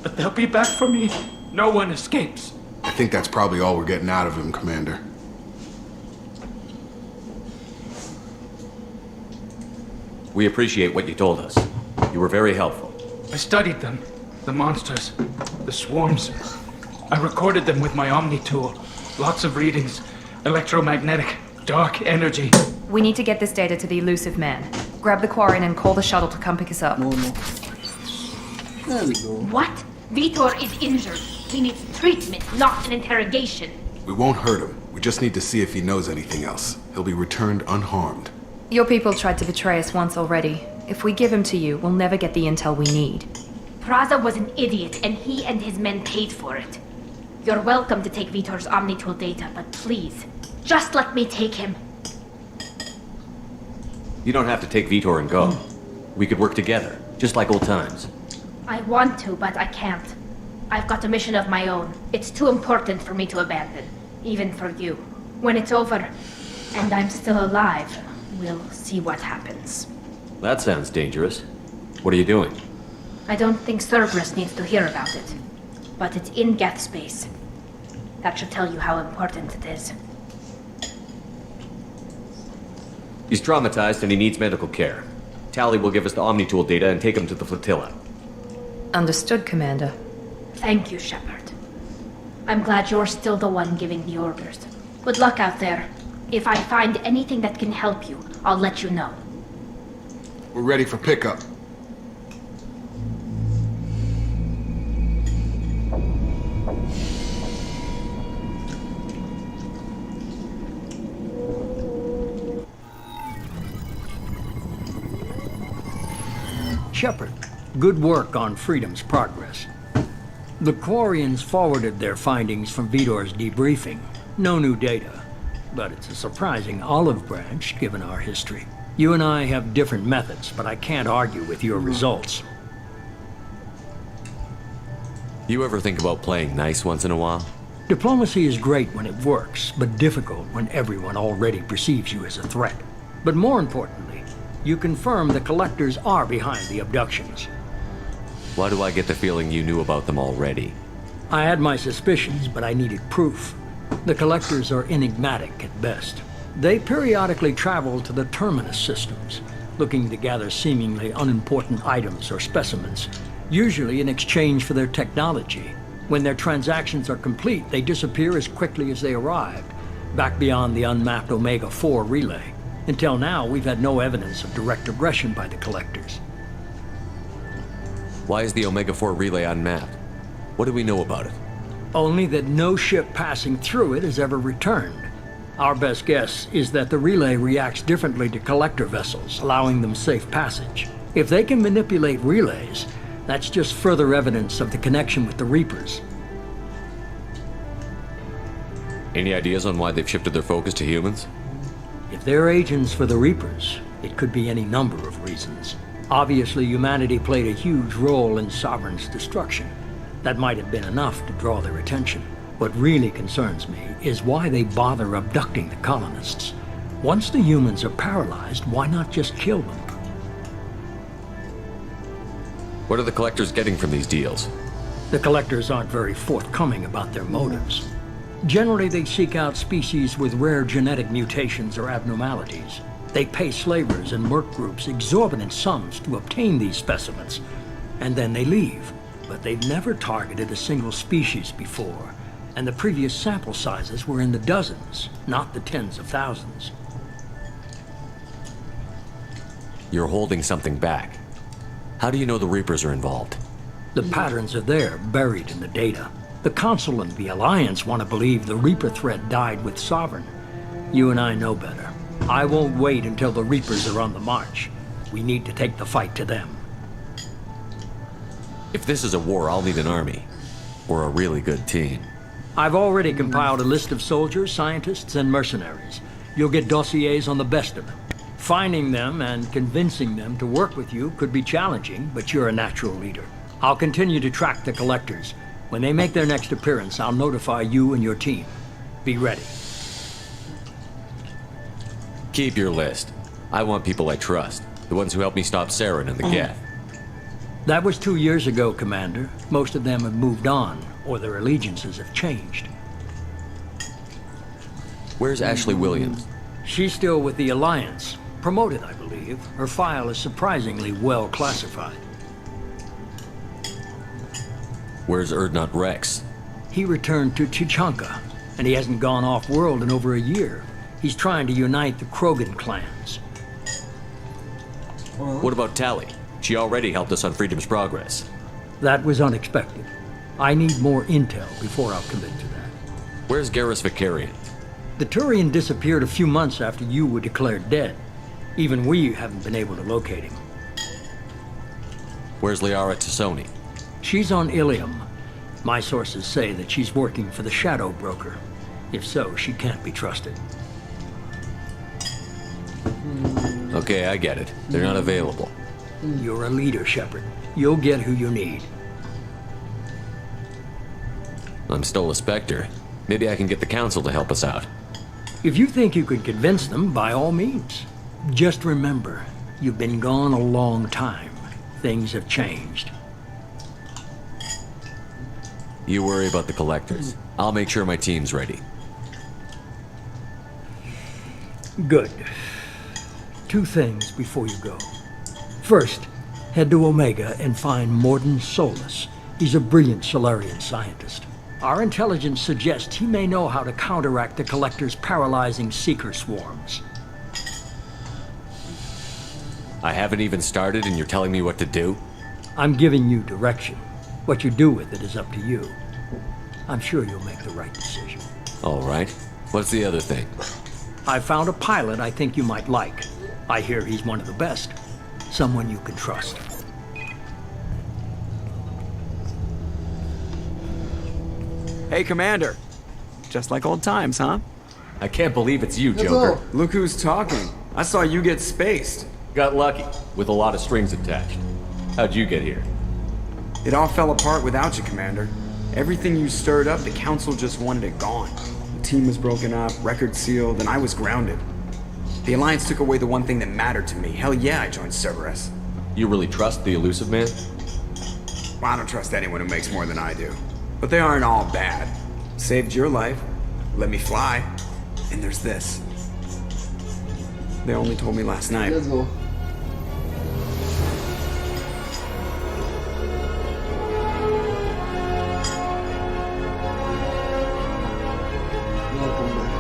[SPEAKER 8] But they'll be back for me. No one escapes.
[SPEAKER 14] I think that's probably all we're getting out of him, Commander.
[SPEAKER 9] We appreciate what you told us. You were very helpful.
[SPEAKER 8] I studied them. The monsters. The swarms. I recorded them with my Omni tool. Lots of readings. Electromagnetic. Dark energy.
[SPEAKER 2] We need to get this data to the Elusive Man. Grab the Quarren and call the shuttle to come pick us up.
[SPEAKER 1] No. There we go.
[SPEAKER 15] What? Vitor is injured. He needs treatment, not an interrogation.
[SPEAKER 14] We won't hurt him. We just need to see if he knows anything else. He'll be returned unharmed.
[SPEAKER 2] Your people tried to betray us once already. If we give him to you, we'll never get the intel we need.
[SPEAKER 15] Praza was an idiot, and he and his men paid for it. You're welcome to take Vitor's Omnitool data, but please, just let me take him.
[SPEAKER 9] You don't have to take Vitor and go. We could work together, just like old times.
[SPEAKER 15] I want to, but I can't. I've got a mission of my own. It's too important for me to abandon, even for you. When it's over, and I'm still alive, we'll see what happens.
[SPEAKER 9] That sounds dangerous. What are you doing?
[SPEAKER 15] I don't think Cerberus needs to hear about it, but it's in Geth space. That should tell you how important it is.
[SPEAKER 9] He's traumatized and he needs medical care. Tally will give us the Omnitool data and take him to the flotilla.
[SPEAKER 2] Understood, Commander.
[SPEAKER 15] Thank you, Shepard. I'm glad you're still the one giving the orders. Good luck out there. If I find anything that can help you, I'll let you know.
[SPEAKER 14] We're ready for pickup.
[SPEAKER 3] Shepard, good work on Freedom's progress. The Quarians forwarded their findings from Vitor's debriefing. No new data, but it's a surprising olive branch given our history. You and I have different methods, but I can't argue with your results.
[SPEAKER 9] You ever think about playing nice once in a while?
[SPEAKER 3] Diplomacy is great when it works, but difficult when everyone already perceives you as a threat. But more importantly, you confirm the Collectors are behind the abductions.
[SPEAKER 9] Why do I get the feeling you knew about them already?
[SPEAKER 3] I had my suspicions, but I needed proof. The Collectors are enigmatic at best. They periodically travel to the terminus systems, looking to gather seemingly unimportant items or specimens, usually in exchange for their technology. When their transactions are complete, they disappear as quickly as they arrived, back beyond the unmapped Omega-4 relay. Until now, we've had no evidence of direct aggression by the collectors.
[SPEAKER 9] Why is the Omega-4 relay unmapped? What do we know about it?
[SPEAKER 3] Only that no ship passing through it has ever returned. Our best guess is that the relay reacts differently to collector vessels, allowing them safe passage. If they can manipulate relays, that's just further evidence of the connection with the Reapers.
[SPEAKER 9] Any ideas on why they've shifted their focus to humans?
[SPEAKER 3] If they're agents for the Reapers, it could be any number of reasons. Obviously, humanity played a huge role in Sovereign's destruction. That might have been enough to draw their attention. What really concerns me is why they bother abducting the colonists. Once the humans are paralyzed, why not just kill them?
[SPEAKER 9] What are the collectors getting from these deals?
[SPEAKER 3] The collectors aren't very forthcoming about their motives. Generally, they seek out species with rare genetic mutations or abnormalities. They pay slavers and merc groups exorbitant sums to obtain these specimens, and then they leave. But they've never targeted a single species before, and the previous sample sizes were in the dozens, not the tens of thousands.
[SPEAKER 9] You're holding something back. How do you know the Reapers are involved?
[SPEAKER 3] The patterns are there, buried in the data. The Council and the Alliance want to believe the Reaper threat died with Sovereign. You and I know better. I won't wait until the Reapers are on the march. We need to take the fight to them.
[SPEAKER 9] If this is a war, I'll need an army. Or a really good team.
[SPEAKER 3] I've already compiled a list of soldiers, scientists, and mercenaries. You'll get dossiers on the best of them. Finding them and convincing them to work with you could be challenging, but you're a natural leader. I'll continue to track the collectors. When they make their next appearance, I'll notify you and your team. Be ready.
[SPEAKER 9] Keep your list. I want people I trust. The ones who helped me stop Saren and the Geth.
[SPEAKER 3] That was 2 years ago, Commander. Most of them have moved on, or their allegiances have changed.
[SPEAKER 9] Where's Ashley Williams?
[SPEAKER 3] She's still with the Alliance. Promoted, I believe. Her file is surprisingly well classified.
[SPEAKER 9] Where's Erdnot Rex?
[SPEAKER 3] He returned to Chichanka, and he hasn't gone off-world in over a year. He's trying to unite the Krogan clans.
[SPEAKER 9] What about Tali? She already helped us on Freedom's Progress.
[SPEAKER 3] That was unexpected. I need more intel before I'll commit to that.
[SPEAKER 9] Where's Garrus Vicarian?
[SPEAKER 3] The Turian disappeared a few months after you were declared dead. Even we haven't been able to locate him.
[SPEAKER 9] Where's Liara Tassoni?
[SPEAKER 3] She's on Ilium. My sources say that she's working for the Shadow Broker. If so, she can't be trusted.
[SPEAKER 9] Okay, I get it. They're not available.
[SPEAKER 3] You're a leader, Shepard. You'll get who you need.
[SPEAKER 9] I'm still a Spectre. Maybe I can get the Council to help us out.
[SPEAKER 3] If you think you could convince them, by all means. Just remember, you've been gone a long time. Things have changed.
[SPEAKER 9] You worry about the Collectors. I'll make sure my team's ready.
[SPEAKER 3] Good. 2 things before you go. First, head to Omega and find Mordin Solus. He's a brilliant Solarian scientist. Our intelligence suggests he may know how to counteract the Collector's paralyzing Seeker swarms.
[SPEAKER 9] I haven't even started and you're telling me what to do?
[SPEAKER 3] I'm giving you direction. What you do with it is up to you. I'm sure you'll make the right decision.
[SPEAKER 9] All right. What's the other thing?
[SPEAKER 3] I found a pilot I think you might like. I hear he's one of the best. Someone you can trust.
[SPEAKER 4] Hey, Commander. Just like old times, huh?
[SPEAKER 9] I can't believe it's you, Joker.
[SPEAKER 4] Look who's talking. I saw you get spaced.
[SPEAKER 9] Got lucky, with a lot of strings attached. How'd you get here?
[SPEAKER 4] It all fell apart without you, Commander. Everything you stirred up, the Council just wanted it gone. The team was broken up, record sealed, and I was grounded. The Alliance took away the one thing that mattered to me. Hell yeah, I joined Cerberus.
[SPEAKER 9] You really trust the Elusive Man?
[SPEAKER 4] Well, I don't trust anyone who makes more than I do. But they aren't all bad. Saved your life, let me fly, and there's this. They only told me last night.
[SPEAKER 1] Let's go. Welcome back.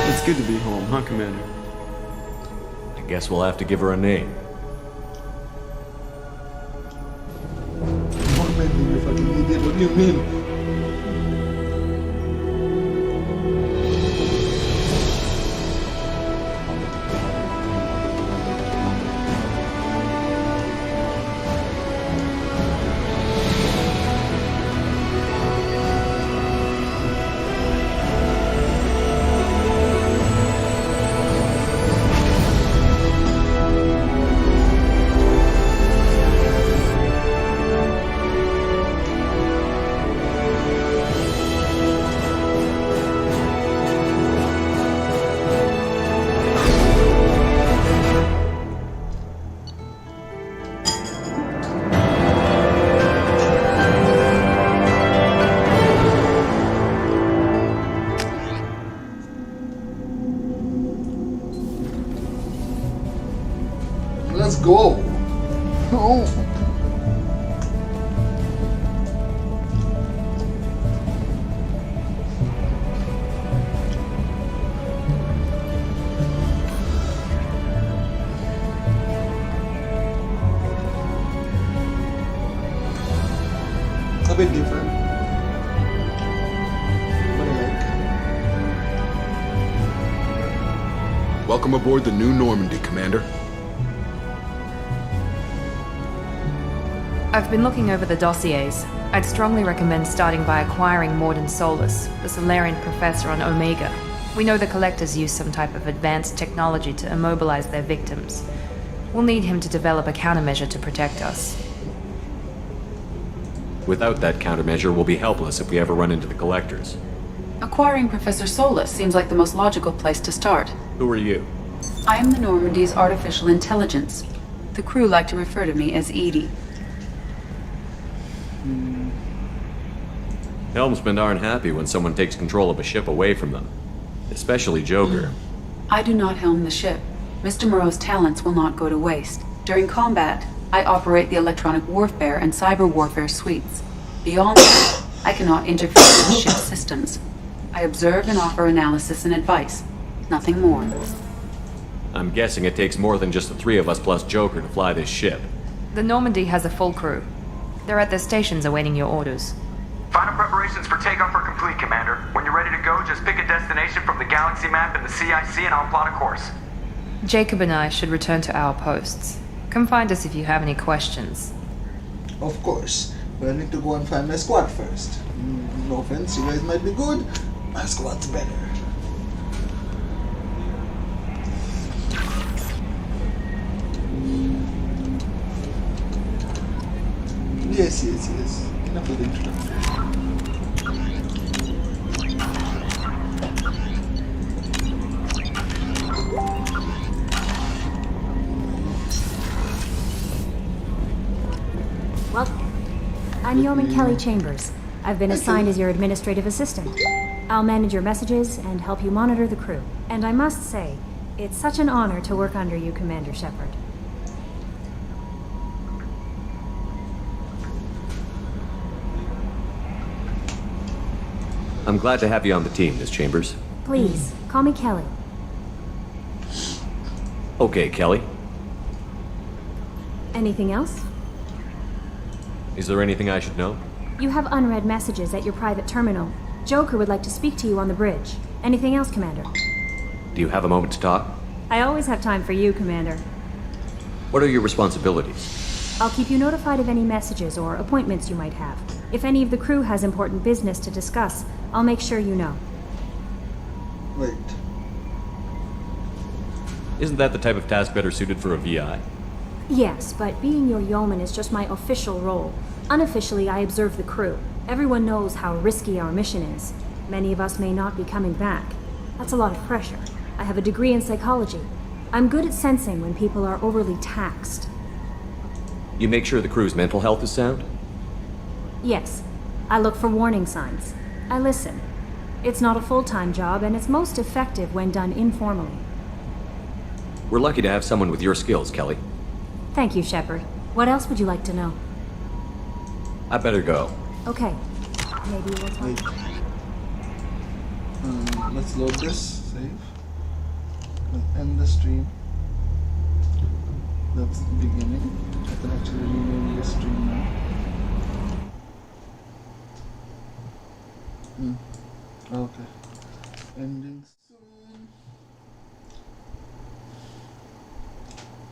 [SPEAKER 4] It's good to be home, huh, Commander?
[SPEAKER 9] I guess we'll have to give her a name.
[SPEAKER 1] What man, you fucking idiot? What do you mean? Let's go. Oh. A bit different. But I like.
[SPEAKER 14] Welcome aboard the new Normandy, Commander.
[SPEAKER 2] I've been looking over the dossiers. I'd strongly recommend starting by acquiring Morden Solus, the Solarian professor on Omega. We know the Collectors use some type of advanced technology to immobilize their victims. We'll need him to develop a countermeasure to protect us.
[SPEAKER 9] Without that countermeasure, we'll be helpless if we ever run into the Collectors.
[SPEAKER 6] Acquiring Professor Solus seems like the most logical place to start.
[SPEAKER 9] Who are you?
[SPEAKER 6] I am the Normandy's artificial intelligence. The crew like to refer to me as Edie.
[SPEAKER 9] Helmsmen aren't happy when someone takes control of a ship away from them. Especially Joker.
[SPEAKER 6] I do not helm the ship. Mr. Moreau's talents will not go to waste. During combat, I operate the electronic warfare and cyber warfare suites. Beyond that, I cannot interfere with the ship's systems. I observe and offer analysis and advice. Nothing more.
[SPEAKER 9] I'm guessing it takes more than just the three of us plus Joker to fly this ship.
[SPEAKER 2] The Normandy has a full crew. They're at their stations awaiting your orders.
[SPEAKER 7] Final preparations for takeoff are complete, Commander. When you're ready to go, just pick a destination from the galaxy map and the CIC and I'll plot a course.
[SPEAKER 2] Jacob and I should return to our posts. Come find us if you have any questions.
[SPEAKER 1] Of course. But I need to go and find my squad first. No offense, you guys might be good. My squad's better. Yes. Enough of the introduction.
[SPEAKER 16] Welcome. I'm Yeoman Kelly Chambers. I've been assigned as your administrative assistant. I'll manage your messages and help you monitor the crew. And I must say, it's such an honor to work under you, Commander Shepard.
[SPEAKER 9] I'm glad to have you on the team, Miss Chambers.
[SPEAKER 16] Please, call me Kelly.
[SPEAKER 9] Okay, Kelly.
[SPEAKER 16] Anything else?
[SPEAKER 9] Is there anything I should know?
[SPEAKER 16] You have unread messages at your private terminal. Joker would like to speak to you on the bridge. Anything else, Commander?
[SPEAKER 9] Do you have a moment to talk?
[SPEAKER 16] I always have time for you, Commander.
[SPEAKER 9] What are your responsibilities?
[SPEAKER 16] I'll keep you notified of any messages or appointments you might have. If any of the crew has important business to discuss, I'll make sure you know.
[SPEAKER 1] Wait.
[SPEAKER 9] Isn't that the type of task better suited for a VI?
[SPEAKER 16] Yes, but being your yeoman is just my official role. Unofficially, I observe the crew. Everyone knows how risky our mission is. Many of us may not be coming back. That's a lot of pressure. I have a degree in psychology. I'm good at sensing when people are overly taxed.
[SPEAKER 9] You make sure the crew's mental health is sound?
[SPEAKER 16] Yes. I look for warning signs. I listen. It's not a full-time job, and it's most effective when done informally.
[SPEAKER 9] We're lucky to have someone with your skills, Kelly.
[SPEAKER 16] Thank you, Shepard. What else would you like to know?
[SPEAKER 9] I better go.
[SPEAKER 16] Okay. Maybe we'll talk.
[SPEAKER 1] Wait. Let's load this. Save. Let's end the stream. That's the beginning. I can actually rename the stream now. Okay. Endings.